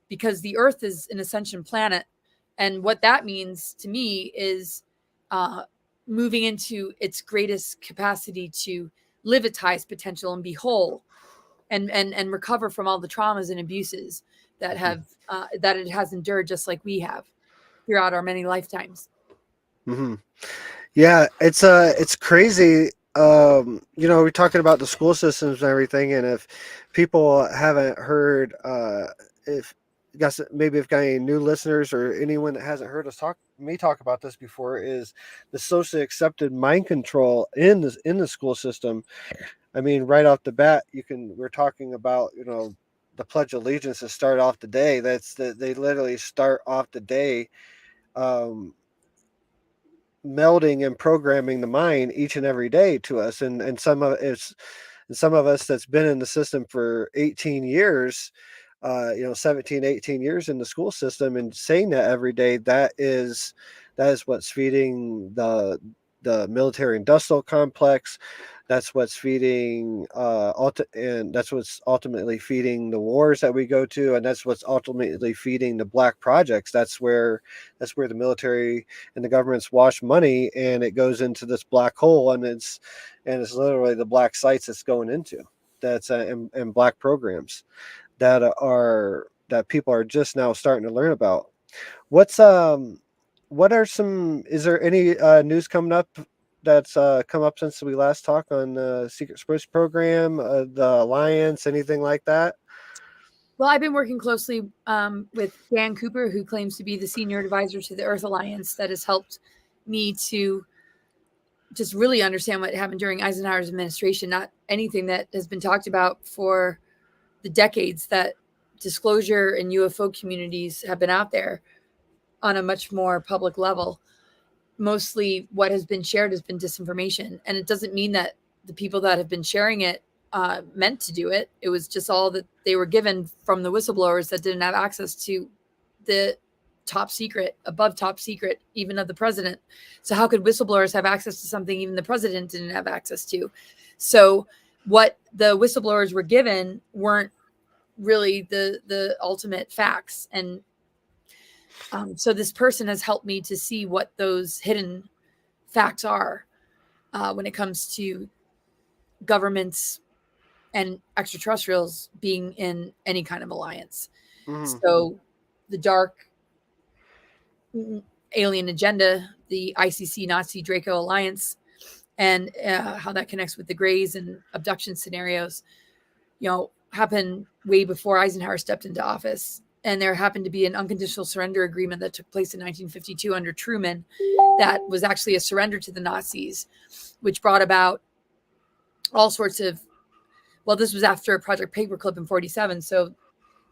B: because the earth is an ascension planet. And what that means to me is uh, moving into its greatest capacity to live its highest potential and be whole, and recover from all the traumas and abuses that it has endured, just like we have throughout our many lifetimes.
A: Hmm. Yeah, it's crazy. We're talking about the school systems and everything, and if people haven't heard, if guess maybe if got any new listeners or anyone that hasn't heard us talk about this before, is the socially accepted mind control in the school system. I mean, right off the bat, we're talking about the Pledge of Allegiance to start off the day. They literally start off the day. Um, Melding and programming the mind each and every day to us, and some of us that's been in the system for 18 years, 17, 18 years in the school system, and saying that every day, that is what's feeding the military industrial complex. That's what's feeding and that's what's ultimately feeding the wars that we go to, and that's what's ultimately feeding the black projects. That's where the military and the government's wash money, and it goes into this black hole, and it's literally the black sites it's going into. That's and black programs that people are just now starting to learn about. What's what are some? Is there any news coming up that's come up since we last talked on the Secret Service program, the Alliance, anything like that?
B: Well, I've been working closely with Dan Cooper, who claims to be the senior advisor to the Earth Alliance, that has helped me to just really understand what happened during Eisenhower's administration, not anything that has been talked about for the decades that disclosure and UFO communities have been out there on a much more public level. Mostly what has been shared has been disinformation. And it doesn't mean that the people that have been sharing it meant to do it. It was just all that they were given from the whistleblowers that didn't have access to the top secret, above top secret, even of the president. So how could whistleblowers have access to something even the president didn't have access to? So what the whistleblowers were given weren't really the ultimate facts. And so this person has helped me to see what those hidden facts are when it comes to governments and extraterrestrials being in any kind of alliance.
A: Mm-hmm.
B: So the dark alien agenda, the ICC Nazi Draco alliance, and how that connects with the Greys and abduction scenarios, happened way before Eisenhower stepped into office. And there happened to be an unconditional surrender agreement that took place in 1952 under Truman that was actually a surrender to the Nazis, which brought about all sorts of, well, this was after Project Paperclip in 47. So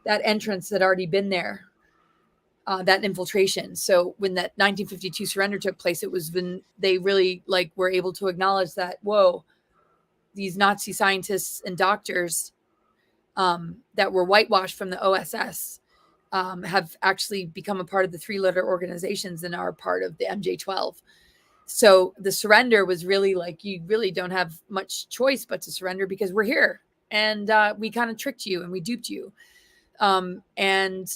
B: that entrance had already been there, that infiltration. So when that 1952 surrender took place, it was when they really were able to acknowledge that, whoa, these Nazi scientists and doctors that were whitewashed from the OSS have actually become a part of the three-letter organizations and are part of the MJ-12. So the surrender was really you really don't have much choice but to surrender because we're here. And we kind of tricked you and we duped you. And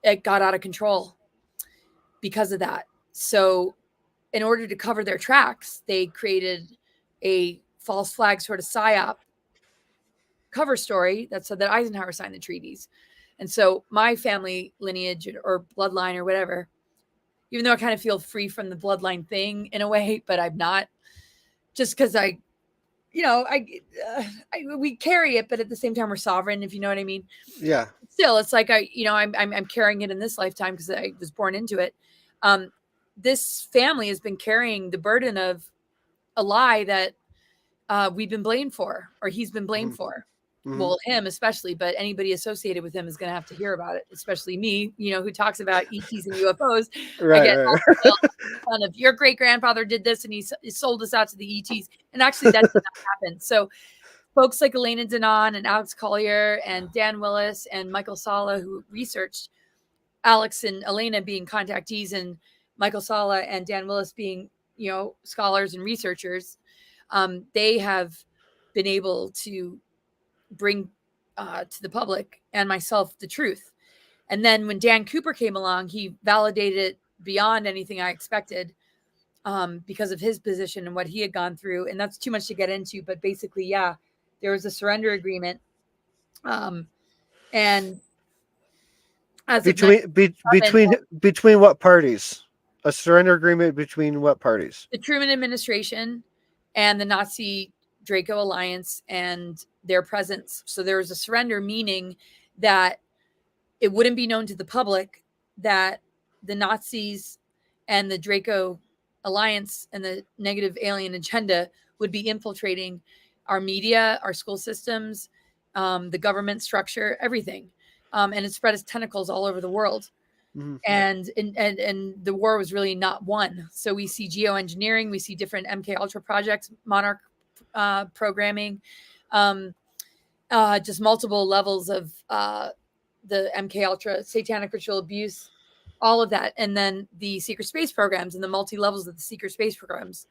B: it got out of control because of that. So in order to cover their tracks, they created a false flag sort of psyop cover story that said that Eisenhower signed the treaties. And so my family lineage or bloodline or whatever, even though I kind of feel free from the bloodline thing in a way, but I'm not, just because we carry it, but at the same time we're sovereign, if you know what I mean.
A: Yeah.
B: Still, it's like I'm carrying it in this lifetime because I was born into it. This family has been carrying the burden of a lie that we've been blamed for, or he's been blamed
A: Mm-hmm.
B: for.
A: Mm-hmm.
B: Well, him especially, but anybody associated with him is going to have to hear about it, especially me, who talks about ETs and UFOs. I
A: Right,
B: get
A: right.
B: fun of your great grandfather did this and he sold us out to the ETs. And actually, that did not happen. So, folks like Elena Denon and Alex Collier and Dan Willis and Michael Sala, who researched Alex and Elena being contactees and Michael Sala and Dan Willis being, scholars and researchers, they have been able to bring to the public and myself the truth. And then when Dan Cooper came along, he validated it beyond anything I expected because of his position and what he had gone through. And that's too much to get into. But basically, yeah, there was a surrender agreement. And as of
A: Between what parties? A surrender agreement between what parties?
B: the Truman administration and the Nazi Draco alliance and their presence. So there was a surrender, meaning that it wouldn't be known to the public that the Nazis and the Draco alliance and the negative alien agenda would be infiltrating our media, our school systems, the government structure, everything. And it spread its tentacles all over the world.
A: Mm-hmm.
B: And the war was really not won. So we see geoengineering, we see different MK Ultra projects, Monarch programming, just multiple levels of the MK Ultra, satanic ritual abuse, all of that, and then the secret space programs and the multi levels of the secret space programs,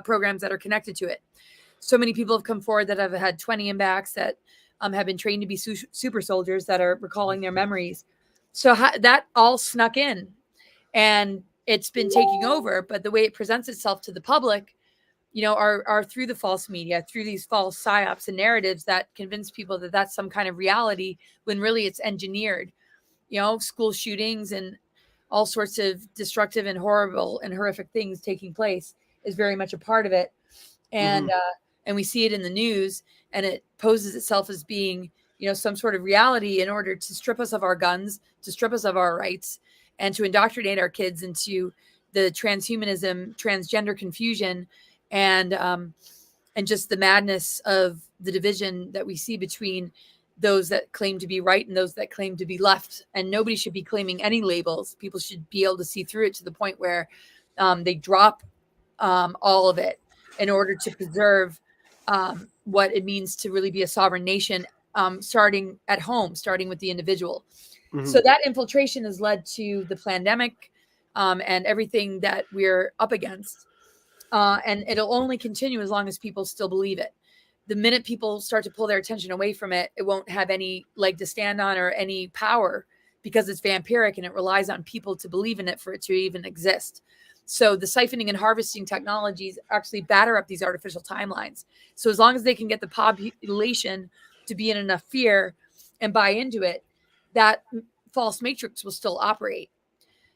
B: programs that are connected to it. So many people have come forward that have had 20 MBACs that have been trained to be super soldiers that are recalling their memories. So that all snuck in, and it's been taking over. But the way it presents itself to the public, are through the false media, through these false psyops and narratives that convince people that that's some kind of reality when really it's engineered. School shootings and all sorts of destructive and horrible and horrific things taking place is very much a part of it.
A: Hmm.
B: And we see it in the news, and it poses itself as being, some sort of reality in order to strip us of our guns, to strip us of our rights, and to indoctrinate our kids into the transhumanism, transgender confusion, and just the madness of the division that we see between those that claim to be right and those that claim to be left. And nobody should be claiming any labels. People should be able to see through it to the point where they drop all of it in order to preserve what it means to really be a sovereign nation, starting at home, starting with the individual.
A: Hmm.
B: So that infiltration has led to the pandemic and everything that we're up against. And it'll only continue as long as people still believe it. The minute people start to pull their attention away from it, it won't have any leg to stand on or any power, because it's vampiric and it relies on people to believe in it for it to even exist. So the siphoning and harvesting technologies actually batter up these artificial timelines. So as long as they can get the population to be in enough fear and buy into it, that false matrix will still operate.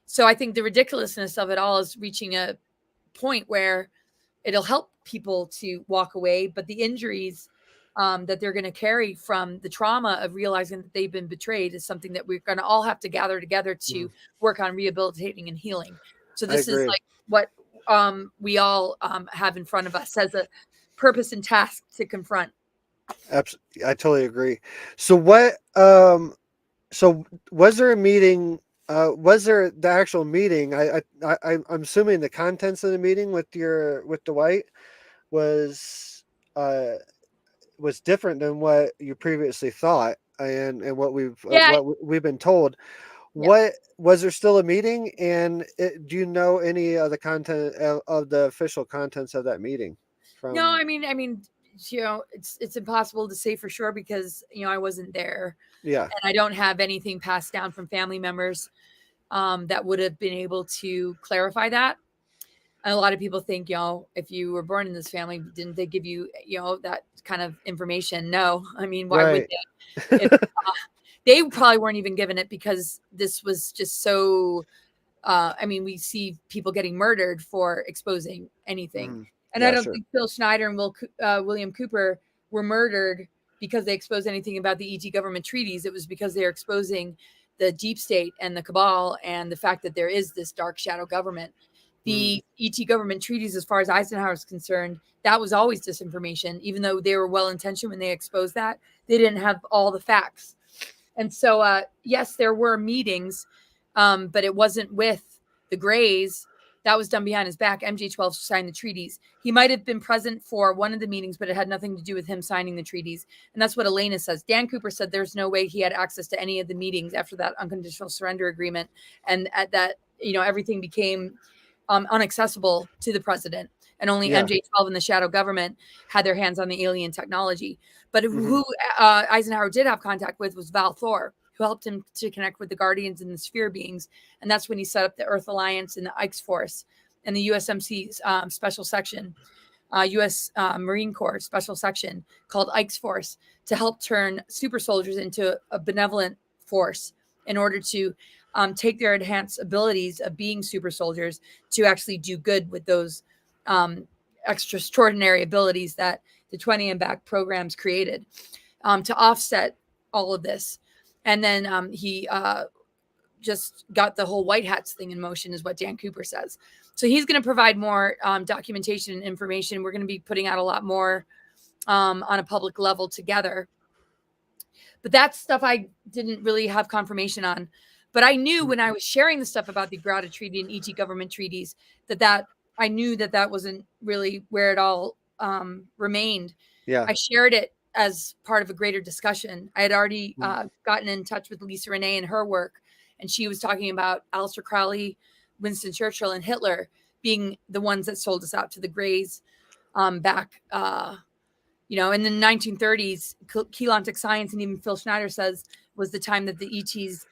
B: So I think the ridiculousness of it all is reaching a point where it'll help people to walk away, but the injuries that they're going to carry from the trauma of realizing that they've been betrayed is something that we're going to all have to gather together to work on rehabilitating and healing. So
A: I
B: this is
A: agree.
B: like what we all have in front of us as a purpose and task to confront.
A: I totally agree. So what? So was there a meeting? Was there the actual meeting? I'm assuming the contents of the meeting with Dwight was uh was different than what you previously thought, and
B: Yeah,
A: what we've been told.
B: yeah.
A: What was there still a meeting? And do you know any of the content of the official contents of that meeting?
B: No,
A: From
B: it's impossible to say for sure because I wasn't there,
A: yeah,
B: and I don't have anything passed down from family members that would have been able to clarify that. And a lot of people think, if you were born in this family, didn't they give you, that kind of information? No, I mean, why would
A: right.
B: they? If they probably weren't even given it because this was just so. I mean, we see people getting murdered for exposing anything,
A: Mhm.
B: and I
A: Yeah,
B: don't
A: sure.
B: think Phil Schneider and William Cooper were murdered because they exposed anything about the ET government treaties. It was because they are exposing the deep state and the cabal and the fact that there is this dark shadow government.
A: Mhm.
B: The ET government treaties, as far as Eisenhower is concerned, that was always disinformation. Even though they were well intentioned when they exposed that, they didn't have all the facts. And so, yes, there were meetings, but it wasn't with the Greys. That was done behind his back. MJ12 signed the treaties. He might have been present for one of the meetings, but it had nothing to do with him signing the treaties. And that's what Elena says. Dan Cooper said there's no way he had access to any of the meetings after that unconditional surrender agreement. And at that, everything became unaccessible to the president. And only
A: Yeah.
B: MJ12 and the shadow government had their hands on the alien technology. But
A: Mhm.
B: who Eisenhower did have contact with was Val Thor, who helped him to connect with the Guardians and the Sphere beings. And that's when he set up the Earth Alliance and the Ix Force and the USMC special section, U.S. Marine Corps special section called Ix Force to help turn super soldiers into a benevolent force in order to take their enhanced abilities of being super soldiers to actually do good with those um, extraordinary abilities that the 20 and back programs created to offset all of this. And then he just got the whole white hats thing in motion, is what Dan Cooper says. So he's going to provide more documentation and information. We're going to be putting out a lot more on a public level together. But that's stuff I didn't really have confirmation on. But I knew when I was sharing the stuff about the Grata Treaty and ET government treaties that I knew that wasn't really where it all remained.
A: Yeah.
B: I shared it as part of a greater discussion. I had already
A: Mhm.
B: gotten in touch with Lisa Renee and her work, and she was talking about Aleister Crowley, Winston Churchill, and Hitler being the ones that sold us out to the Greys back in the 1930s. Keylontic science, and even Phil Schneider says, was the time that the ETs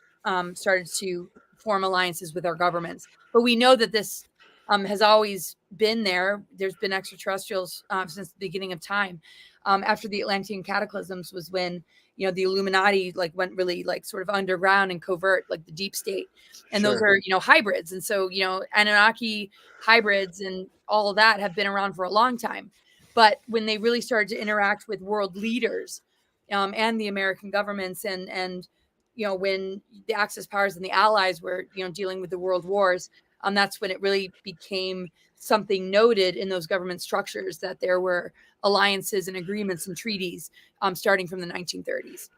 B: started to form alliances with our governments. But we know that this has always been there. There's been extraterrestrials since the beginning of time. After the Atlantean cataclysms was when the Illuminati like went really like sort of underground and covert, like the deep state. And those
A: Sure.
B: are, hybrids. And so, Anunnaki hybrids and all of that have been around for a long time. But when they really started to interact with world leaders, and the American governments, and when the Axis powers and the Allies were dealing with the world wars, that's when it really became something noted in those government structures that there were alliances and agreements and treaties, starting from the 1930s.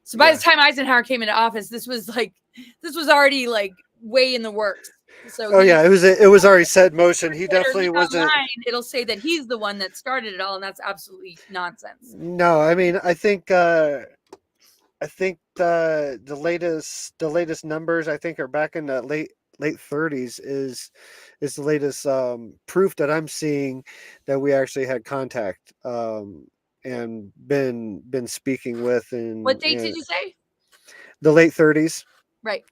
B: So by the
A: Yeah.
B: time Eisenhower came into office, this was already like way in the works. So
A: Oh yeah, it was already set in motion. He definitely wasn't.
B: online, it'll say that he's the one that started it all, and that's absolutely nonsense.
A: No, I mean, I think the latest numbers I think are back in the late 30s is the latest proof that I'm seeing that we actually had contact, and been speaking with
B: What
A: in,
B: date did you say?
A: the late 30s.
B: Right.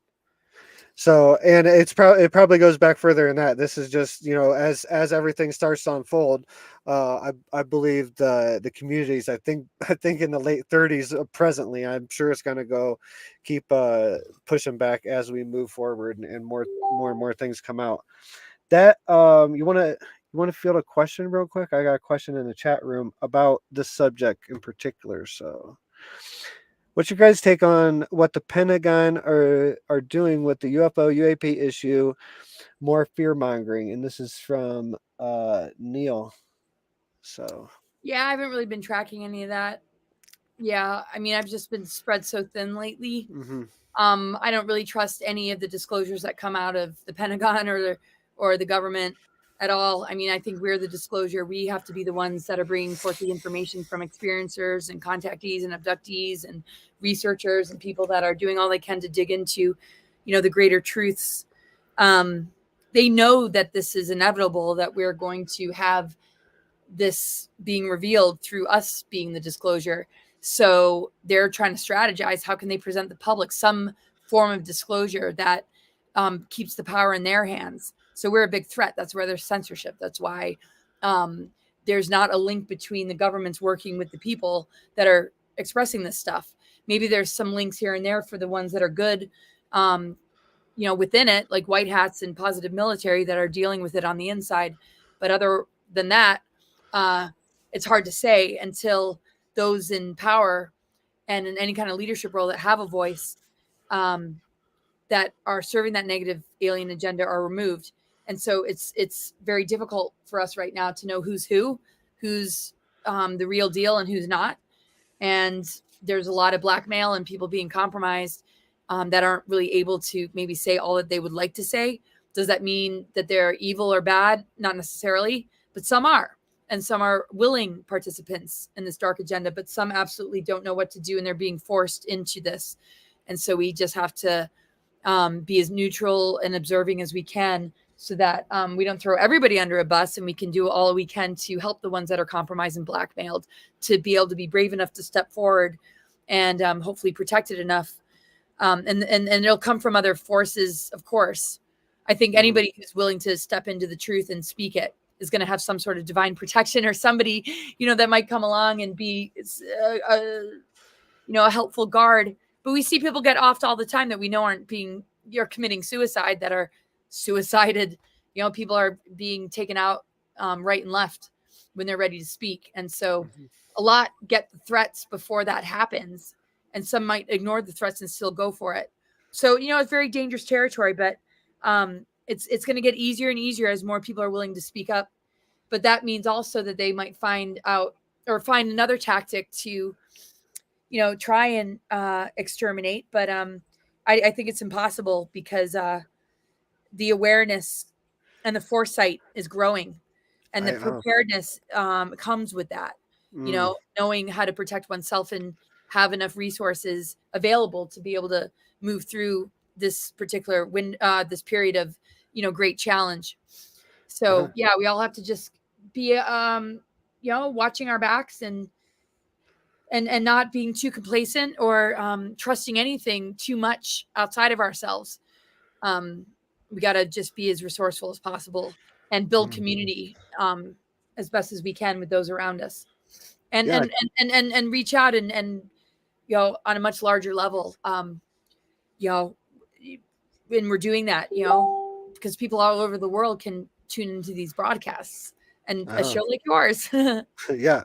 A: So, and it probably goes back further than that. This is just, as everything starts to unfold. I believe the communities. I think in the late 30s, presently. I'm sure it's going to keep pushing back as we move forward, and more and more things come out. That you want to field a question real quick? I got a question in the chat room about this subject in particular. So, what's your guys' take on what the Pentagon are doing with the UFO UAP issue? More fear mongering, and this is from Neil. So,
B: Yeah, I haven't really been tracking any of that. Yeah, I mean, I've just been spread so thin lately.
A: hmm
B: I don't really trust any of the disclosures that come out of the Pentagon or the government at all. I mean, I think we're the disclosure. We have to be the ones that are bringing forth the information from experiencers and contactees and abductees and researchers and people that are doing all they can to dig into, the greater truths. Um, they know that this is inevitable, that we're going to have this being revealed through us being the disclosure. So they're trying to strategize how can they present the public some form of disclosure that keeps the power in their hands. So we're a big threat. That's where there's censorship. That's why um, there's not a link between the governments working with the people that are expressing this stuff. Maybe there's some links here and there for the ones that are good, um, within it, like white hats and positive military that are dealing with it on the inside. But other than that, uh, it's hard to say until those in power and in any kind of leadership role that have a voice, um, that are serving that negative alien agenda are removed. And so it's very difficult for us right now to know who's the real deal and who's not. And there's a lot of blackmail and people being compromised, that aren't really able to maybe say all that they would like to say. Does that mean that they're evil or bad? Not necessarily, but some are. And some are willing participants in this dark agenda, but some absolutely don't know what to do and they're being forced into this. And so we just have to be as neutral and observing as we can so that we don't throw everybody under a bus, and we can do all we can to help the ones that are compromised and blackmailed to be able to be brave enough to step forward and hopefully protected enough. And it'll come from other forces, of course. I think anybody who's willing to step into the truth and speak it is going to have some sort of divine protection, or somebody, that might come along and be a helpful guard. But we see people get offed all the time that we know aren't you're committing suicide, that are suicided. People are being taken out right and left when they're ready to speak. And so a lot get the threats before that happens. And some might ignore the threats and still go for it. So, it's very dangerous territory, but it's going to get easier and easier as more people are willing to speak up. But that means also that they might find out or find another tactic to, try and exterminate. But I think it's impossible because the awareness and the foresight is growing, and the
A: I
B: preparedness comes with that.
A: mm,
B: Knowing how to protect oneself and have enough resources available to be able to move through this particular this period of great challenge.
A: uh-huh.
B: So yeah, we all have to just be watching our backs and not being too complacent or trusting anything too much outside of ourselves. Um, we got to just be as resourceful as possible and build
A: Mm.
B: community as best as we can with those around us, and
A: Yeah,
B: and and and, and reach out and on a much larger level. You know, when we're doing that, because people all over the world can tune into these broadcasts and a show
A: Oh,
B: like yours.
A: yeah.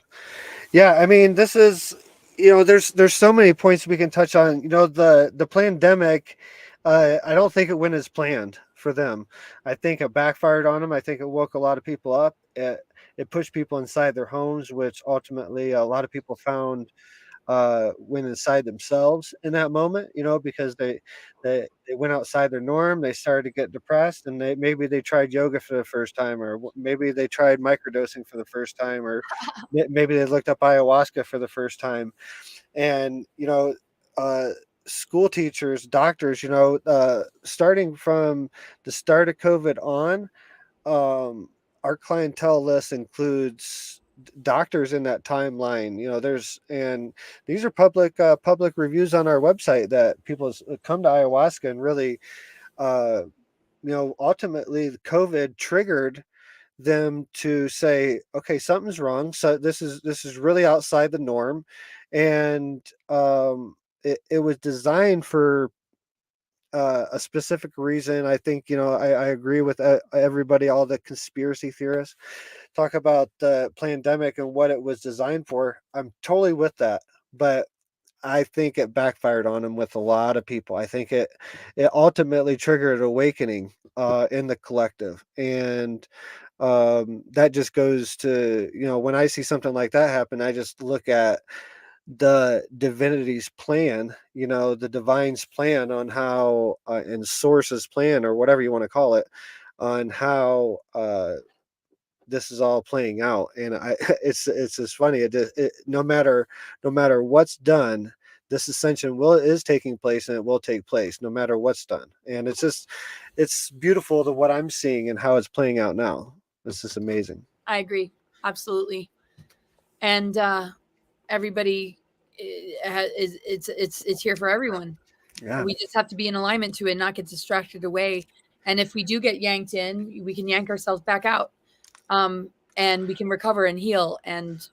A: Yeah, I mean, this is, there's so many points we can touch on. The pandemic, I don't think it went as planned for them. I think it backfired on them. I think it woke a lot of people up. It pushed people inside their homes, which ultimately a lot of people found went inside themselves in that moment, because they went outside their norm. They started to get depressed, and maybe they tried yoga for the first time, or maybe they tried microdosing for the first time, or maybe they looked up ayahuasca for the first time. And uh, school teachers, doctors, starting from the start of COVID on, our clientele list includes doctors in that timeline. There's and these are public reviews on our website that people come to ayahuasca and really, uh, ultimately COVID triggered them to say, okay, something's wrong. So this is really outside the norm, and it was designed for a specific reason. I think I agree with everybody, all the conspiracy theorists talk about the pandemic and what it was designed for. I'm totally with that, but I think it backfired on him with a lot of people. I think it ultimately triggered an awakening in the collective, and that just goes to, when I see something like that happen, I just look at the divinity's plan, the divine's plan on how, and source's plan, or whatever you want to call it, on how this is all playing out. And it's just funny. No matter what's done, this ascension is taking place, and it will take place no matter what's done. And it's beautiful to what I'm seeing and how it's playing out now. It's just amazing.
B: I agree, absolutely. And everybody it's here for everyone.
A: Yeah.
B: We just have to be in alignment to it, not get distracted away. And if we do get yanked in, we can yank ourselves back out, and we can recover and heal and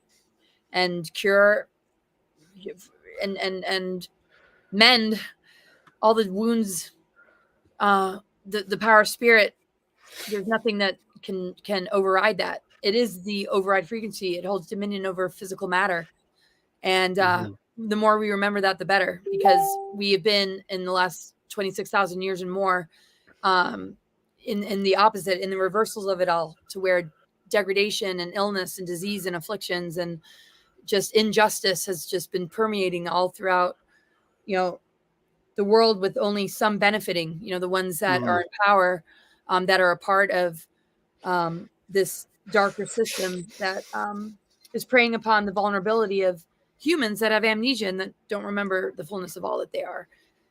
B: cure and mend all the wounds. The power of spirit, there's nothing that can override that. It is the override frequency. It holds dominion over physical matter. And
A: Hmm.
B: the more we remember that, the better, because we have been in the last 26,000 years and more, um, in the opposite, in the reversals of it all, to where degradation and illness and disease and afflictions and just injustice has just been permeating all throughout, you know, the world, with only some benefiting, the ones that
A: Hmm.
B: are in power, that are a part of this darker system that is preying upon the vulnerability of humans that have amnesia and that don't remember the fullness of all that they are.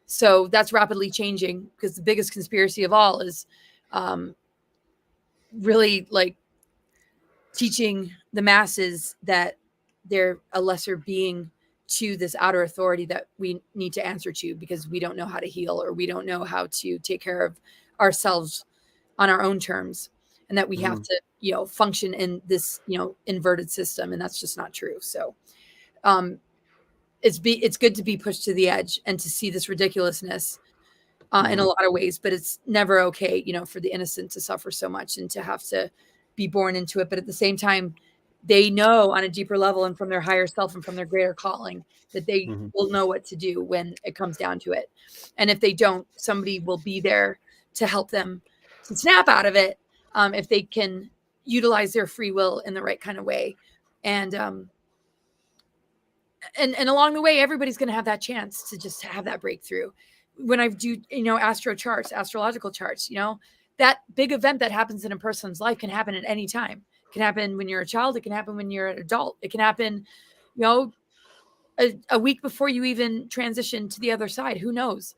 B: So that's rapidly changing, because the biggest conspiracy of all is um, really like teaching the masses that they're a lesser being to this outer authority that we need to answer to, because we don't know how to heal, or we don't know how to take care of ourselves on our own terms, and that we have
A: Hmm.
B: to function in this inverted system, and that's just not true. So um it's good to be pushed to the edge and to see this ridiculousness in a
A: Hmm.
B: lot of ways, but it's never okay, for the innocent to suffer so much and to have to be born into it. But at the same time, they know on a deeper level and from their higher self and from their greater calling that they
A: Hmm.
B: will know what to do when it comes down to it. And if they don't, somebody will be there to help them to snap out of it, if they can utilize their free will in the right kind of way. And and along the way, everybody's going to have that chance to just have that breakthrough. When I do astrological charts, that big event that happens in a person's life can happen at any time. It can happen when you're a child, it can happen when you're an adult, it can happen you know a week before you even transition to the other side. Who knows?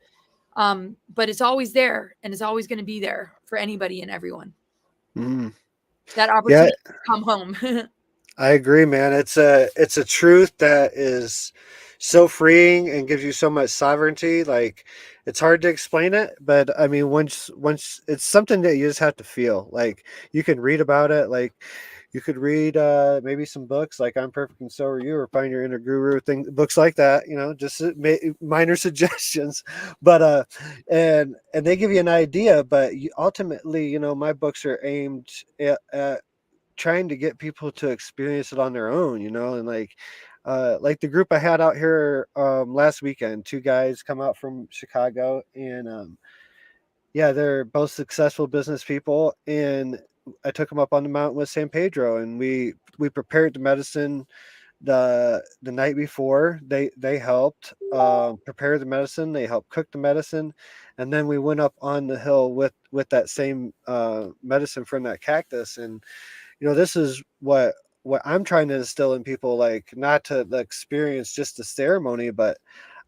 B: But it's always there, and it's always going to be there for anybody and everyone,
A: Hmm.
B: that
A: Yeah,
B: opportunity to come home.
A: I agree, man. It's a truth that is so freeing and gives you so much sovereignty. Like, it's hard to explain it, but I mean, once it's something that you just have to feel. Like, you can read about it. Like, You could read maybe some books like I'm Perfect and So Are You, or Find Your Inner Guru, books like that. Just minor suggestions, but and they give you an idea. But ultimately, my books are aimed at trying to get people to experience it on their own, and like the group I had out here last weekend, two guys come out from Chicago, and yeah, they're both successful business people, and I took them up on the mountain with San Pedro, and we prepared the medicine the night before. They helped prepare the medicine. They helped cook the medicine, and then we went up on the hill with that same medicine from that cactus. And this is what I'm trying to instill in people, like not to experience just the ceremony, but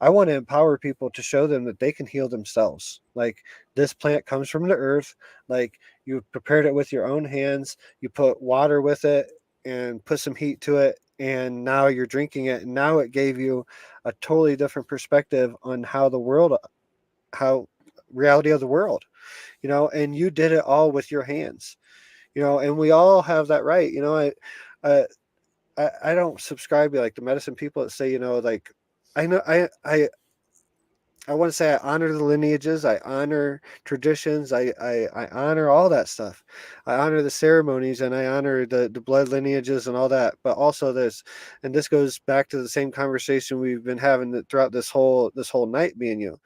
A: I want to empower people to show them that they can heal themselves. Like, this plant comes from the earth, like you prepared it with your own hands, you put water with it and put some heat to it, and now you're drinking it, and now it gave you a totally different perspective on how reality of the world, and you did it all with your hands, and we all have that right. I I don't subscribe to like the medicine people that say, like, I know I want to say I honor the lineages, I honor traditions, I honor all that stuff. I honor the ceremonies, and I honor the blood lineages and all that. But also and this goes back to the same conversation we've been having throughout this whole night, me and you.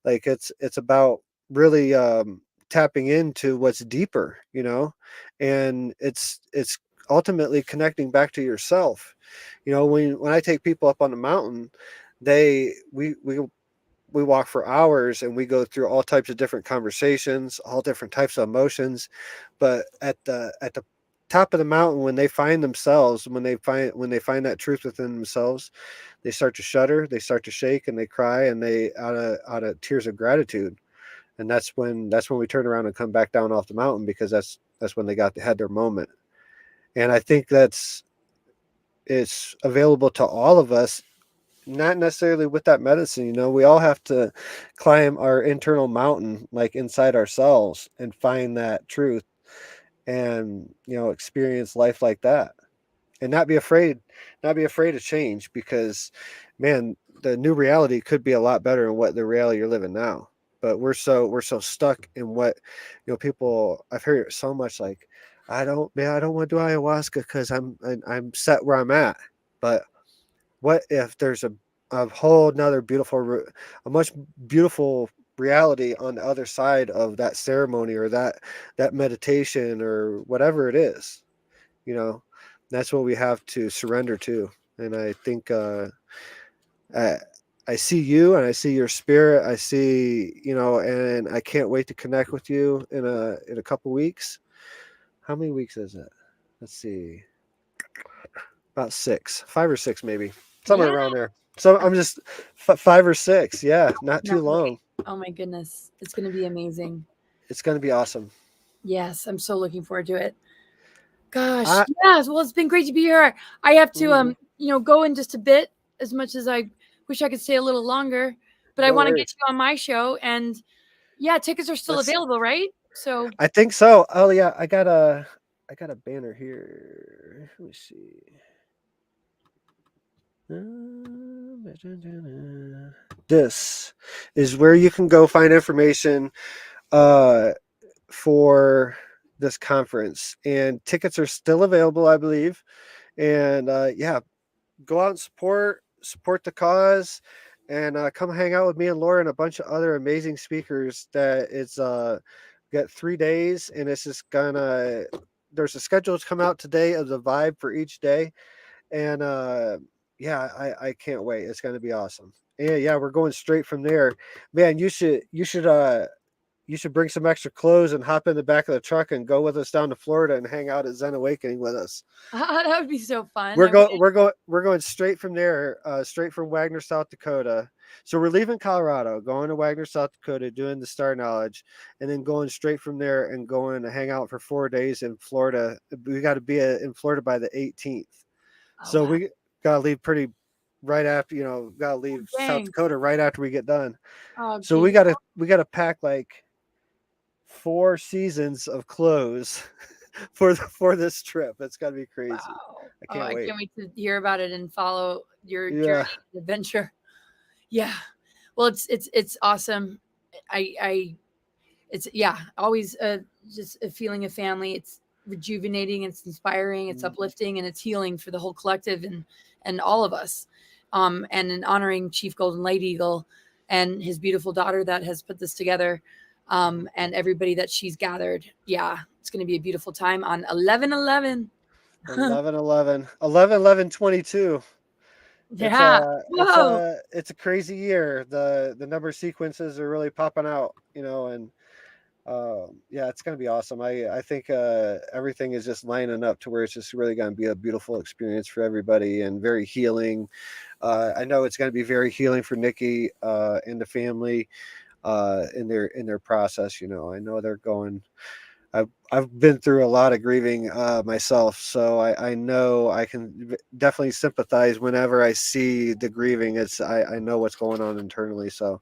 A: Like, it's about really tapping into what's deeper, and it's ultimately connecting back to yourself. When I take people up on the mountain, they we walk for hours, and we go through all types of different conversations, all different types of emotions. But at the top of the mountain, when they find themselves, when they find that truth within themselves, they start to shudder, they start to shake, and they cry, and they out of tears of gratitude. And that's when we turn around and come back down off the mountain, because that's when had their moment. And I think it's available to all of us, not necessarily with that medicine. We all have to climb our internal mountain, like inside ourselves, and find that truth, and experience life like that, and not be afraid of change, because, man, the new reality could be a lot better than what the reality you're living now. But we're so stuck in what, people. I've heard it so much, like, I don't want to do ayahuasca because I'm set where I'm at. But what if there's a whole another a much beautiful reality on the other side of that ceremony, or that meditation, or whatever it is? you know that's what we have to surrender to. And I think I, I see you, and I see your spirit. I see, and I can't wait to connect with you in a couple weeks. How many weeks is it? Let's see. About 5 or 6, maybe, somewhere
B: Yeah,
A: around there. So I'm just 5 or 6. Yeah, not too
B: cannot wait.
A: long.
B: Oh my goodness, it's going to be amazing.
A: It's going to be awesome.
B: Yes, I'm so looking forward to it. Gosh,
A: I
B: yes. Well, it's been great to be here. I have to,
A: mhm,
B: go in just a bit. As much as I wish I could stay a little longer, but I
A: no
B: want to get
A: worries.
B: you on my show. And yeah, tickets are still
A: Let's.
B: available, right? So,
A: I think so. Oh yeah, I got a banner here. Let me see. This is where you can go find information uh, for this conference, and tickets are still available, I believe. And yeah, go out and support the cause, and come hang out with me and Laura and a bunch of other amazing speakers. That it's got 3 days, and it's just gonna. There's a schedule to come out today of the vibe for each day, and yeah, I can't wait. It's gonna be awesome. And yeah, we're going straight from there. Man, you should bring some extra clothes and hop in the back of the truck and go with us down to Florida and hang out at Zen Awakening with us.
B: that would be so fun.
A: We're
B: I would.
A: going we're going straight from there, straight from Wagner, South Dakota. So we're leaving Colorado, going to Wagner, South Dakota, doing the Star Knowledge, and then going straight from there and going to hang out for 4 days in Florida. We got to be in Florida by the 18th.
B: Oh,
A: So
B: wow.
A: we gotta leave pretty right after, gotta leave South
B: Dang.
A: Dakota right after we get done.
B: Oh,
A: So we
B: geez.
A: gotta we gotta pack like 4 seasons of clothes for this trip. It's gonna be crazy.
B: Wow.
A: I
B: Oh,
A: can't
B: I
A: wait.
B: can't wait to hear about it and follow your journey
A: Yeah.
B: and adventure. Yeah. Well, it's awesome. I it's yeah, always just a feeling of family. It's rejuvenating, it's inspiring, it's
A: Mm.
B: uplifting, and it's healing for the whole collective and all of us. And in honoring Chief Golden Light Eagle and his beautiful daughter that has put this together, and everybody that she's gathered. Yeah, it's going to be a beautiful time on 11/11.
A: 11/11/22. It's
B: Yeah. Whoa.
A: it's a crazy year. The number sequences are really popping out, and yeah, it's gonna be awesome. I think everything is just lining up to where it's just really gonna be a beautiful experience for everybody and very healing. I know it's gonna be very healing for Nikki and the family in their process. I know they're going. I've been through a lot of grieving myself, so I know I can definitely sympathize whenever I see the grieving. I know what's going on internally, so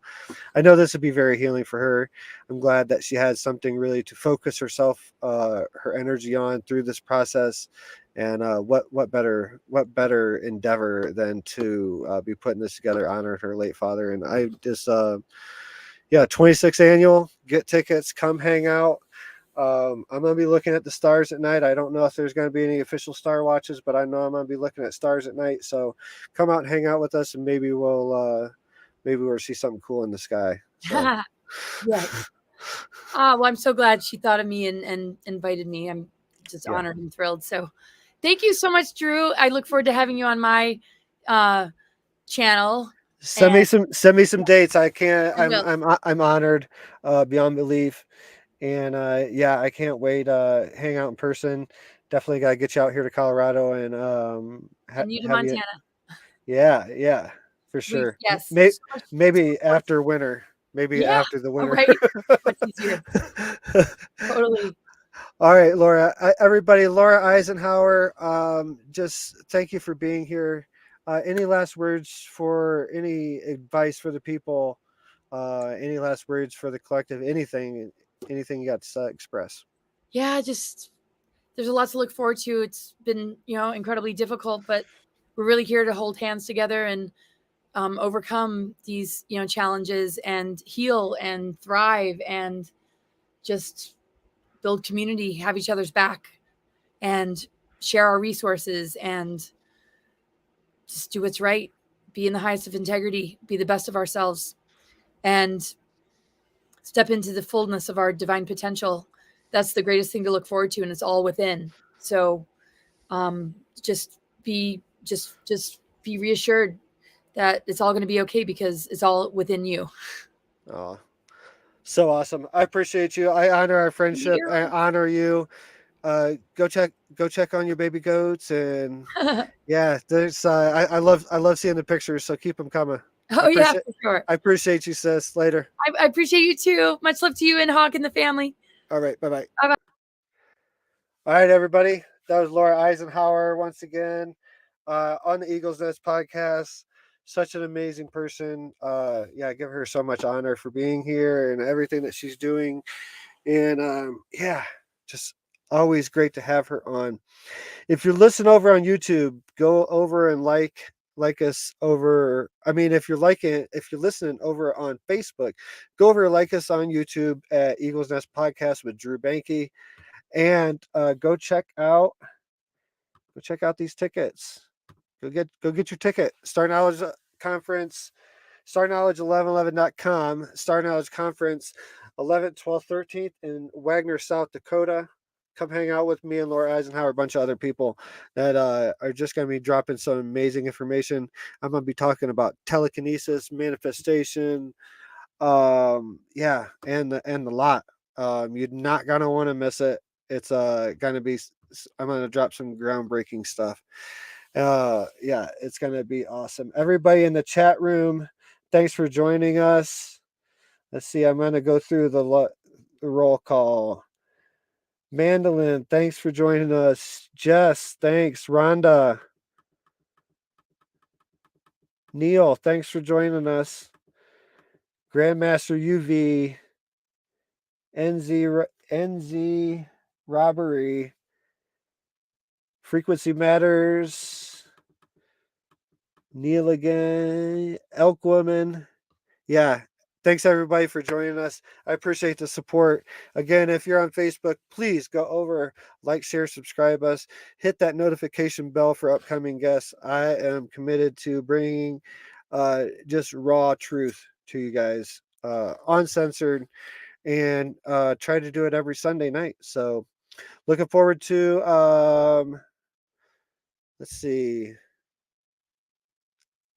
A: I know this would be very healing for her. I'm glad that she has something really to focus her energy on through this process. And what better endeavor than to be putting this together, honor her late father. And I just yeah, 26th annual, get tickets, come hang out. I'm gonna be looking at the stars at night. I don't know if there's gonna be any official star watches, but I know I'm gonna be looking at stars at night. So come out and hang out with us, and maybe we'll see something cool in the sky. So
B: Yes. Ah, well, I'm so glad she thought of me and invited me. I'm just
A: yeah,
B: honored and thrilled. So thank you so much, Drew. I look forward to having you on my uh, channel. And
A: send me some dates. I can't.
B: I will.
A: I'm honored beyond belief, and yeah, I can't wait. Hang out in person. Definitely gotta get you out here to Colorado and
B: And you to
A: have you.
B: Montana.
A: Yeah, for sure.
B: Yes, so much to
A: Maybe
B: look forward to.
A: after winter. Maybe
B: Yeah,
A: after the winter.
B: right. Much easier. Totally.
A: All right, Laura. Everybody, Laura Eisenhower. Just thank you for being here. Any last words for any advice for the people? Any last words for the collective? Anything you got to express?
B: Yeah, just there's a lot to look forward to. It's been, incredibly difficult, but we're really here to hold hands together and overcome these, challenges and heal and thrive and just build community, have each other's back, and share our resources and just do what's right, be in the highest of integrity, be the best of ourselves, and step into the fullness of our divine potential. That's the greatest thing to look forward to, and it's all within. So um, just just be reassured that it's all going to be okay because it's all within you.
A: Oh, so awesome! I appreciate you. I honor our friendship. I
B: You.
A: honor you. Go check on your baby goats and yeah, there's I love seeing the pictures, so keep them coming. I
B: Oh yeah,
A: appreciate
B: for sure.
A: I appreciate you, sis. Later.
B: I appreciate you too. Much love to you and Hawk and the family.
A: All right, bye bye.
B: Bye bye.
A: All right, everybody. That was Laura Eisenhower once again on the Eagles Nest podcast. Such an amazing person. Yeah, I give her so much honor for being here and everything that she's doing. And yeah, just always great to have her on. If you're listening over on YouTube, go over and like us over. I mean, if you're listening over on Facebook, go over and like us on YouTube at Eagles Nest Podcast with Drew Banky, and go check out these tickets. Go get your ticket. Star Knowledge Conference, StarKnowledge1111.com, Star Knowledge Conference, 11th, 12th, 13th in Wagner, South Dakota. Come hang out with me and Laura Eisenhower, a bunch of other people that are just going to be dropping some amazing information. I'm going to be talking about telekinesis, manifestation, yeah, and the lot. You're not going to want to miss it. It's going to be. I'm going to drop some groundbreaking stuff. Yeah, it's going to be awesome. Everybody in the chat room, thanks for joining us. Let's see. I'm going to go through the roll call. Magdalene, thanks for joining us. Jess, thanks. Rhonda, Neil, thanks for joining us. Grandmaster UV, NZ Robbery, Frequency Matters, Neil again, Elk Woman. Yeah. Thanks everybody for joining us. I appreciate the support. Again, if you're on Facebook, please go over, like, share, subscribe us, hit that notification bell for upcoming guests. I am committed to bringing just raw truth to you guys, uncensored, and try to do it every Sunday night. So looking forward to let's see.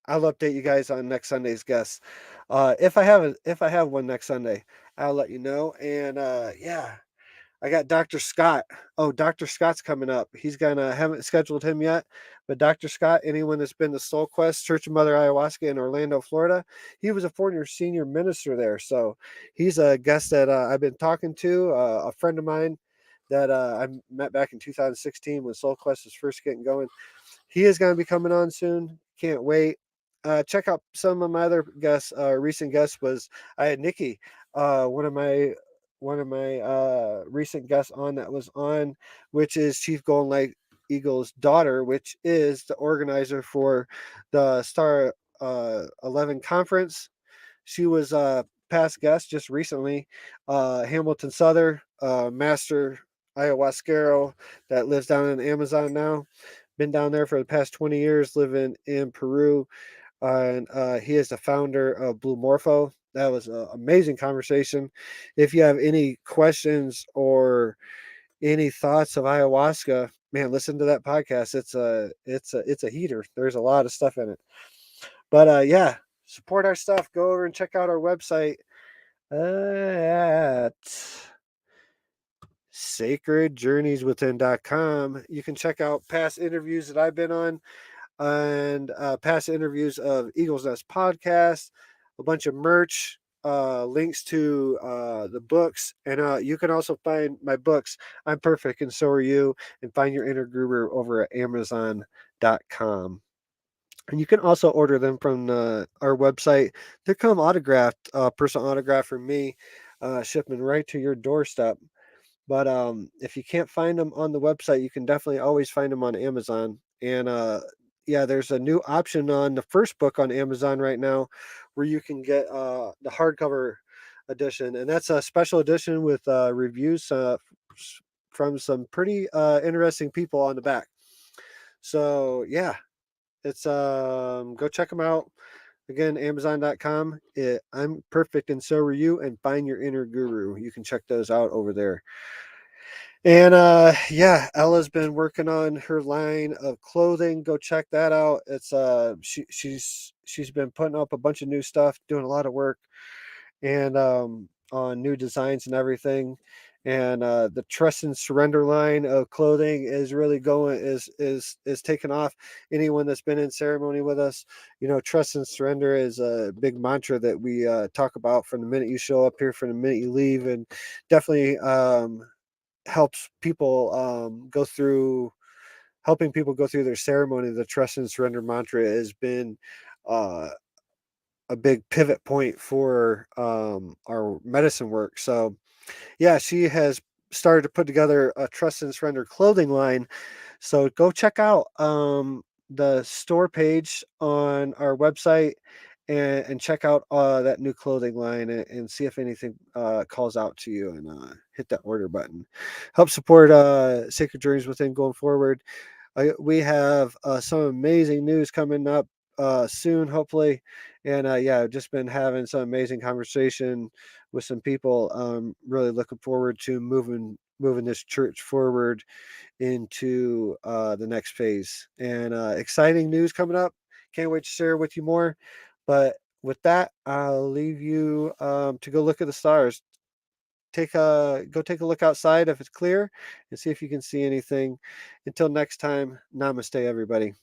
A: I'll update you guys on next Sunday's guests. If I have one next Sunday, I'll let you know. And yeah, I got Dr. Scott. Oh, Dr. Scott's coming up. He's gonna haven't scheduled him yet, but Dr. Scott, anyone that's been to Soul Quest Church of Mother Ayahuasca in Orlando, Florida, he was a former senior minister there. So he's a guest that I've been talking to. A friend of mine that I met back in 2016 when Soul Quest was first getting going. He is going to be coming on soon. Can't wait. Check out some of my other guests. Recent guests was I had Nikki, one of my recent guests on that was on, which is Chief Golden Light Eagle's daughter, which is the organizer for the Star 11 conference. She was a past guest just recently. Hamilton Souther, master ayahuasquero that lives down in Amazon now. Been down there for the past 20 years, living in Peru. And he is the founder of Blue Morpho. That was an amazing conversation. If you have any questions or any thoughts of ayahuasca, man, listen to that podcast. It's a heater. There's a lot of stuff in it. But yeah, support our stuff. Go over and check out our website at sacredjourneyswithin.com. You can check out past interviews that I've been on and past interviews of Eagles Nest podcast, a bunch of merch, links to the books, and you can also find my books. I'm Perfect and So Are You, and Find Your Inner Groover over at Amazon.com. And you can also order them from our website. They come autographed, personal autograph from me, shipping right to your doorstep. But if you can't find them on the website, you can definitely always find them on Amazon. And yeah, there's a new option on the first book on Amazon right now where you can get the hardcover edition. And that's a special edition with reviews from some pretty interesting people on the back. So yeah, it's go check them out. Again, Amazon.com. I'm Perfect and So Are You, and Find Your Inner Guru. You can check those out over there. And yeah, Ella's been working on her line of clothing. Go check that out. It's she's been putting up a bunch of new stuff, doing a lot of work, and on new designs and everything. And the Trust and Surrender line of clothing is really going is taking off. Anyone that's been in ceremony with us, you know, trust and surrender is a big mantra that we talk about from the minute you show up here, from the minute you leave, and definitely helps people go through helping people go through their ceremony. The trust and surrender mantra has been uh, a big pivot point for our medicine work. So yeah, she has started to put together a trust and surrender clothing line. So go check out the store page on our website and check out that new clothing line and see if anything calls out to you, and hit that order button. Help support Sacred Journeys Within going forward. We have some amazing news coming up soon, hopefully. And yeah, I've just been having some amazing conversation with some people. Really looking forward to moving this church forward into the next phase. And exciting news coming up. Can't wait to share with you more. But with that, I'll leave you to go look at the stars. Go take a look outside if it's clear and see if you can see anything. Until next time, namaste, everybody.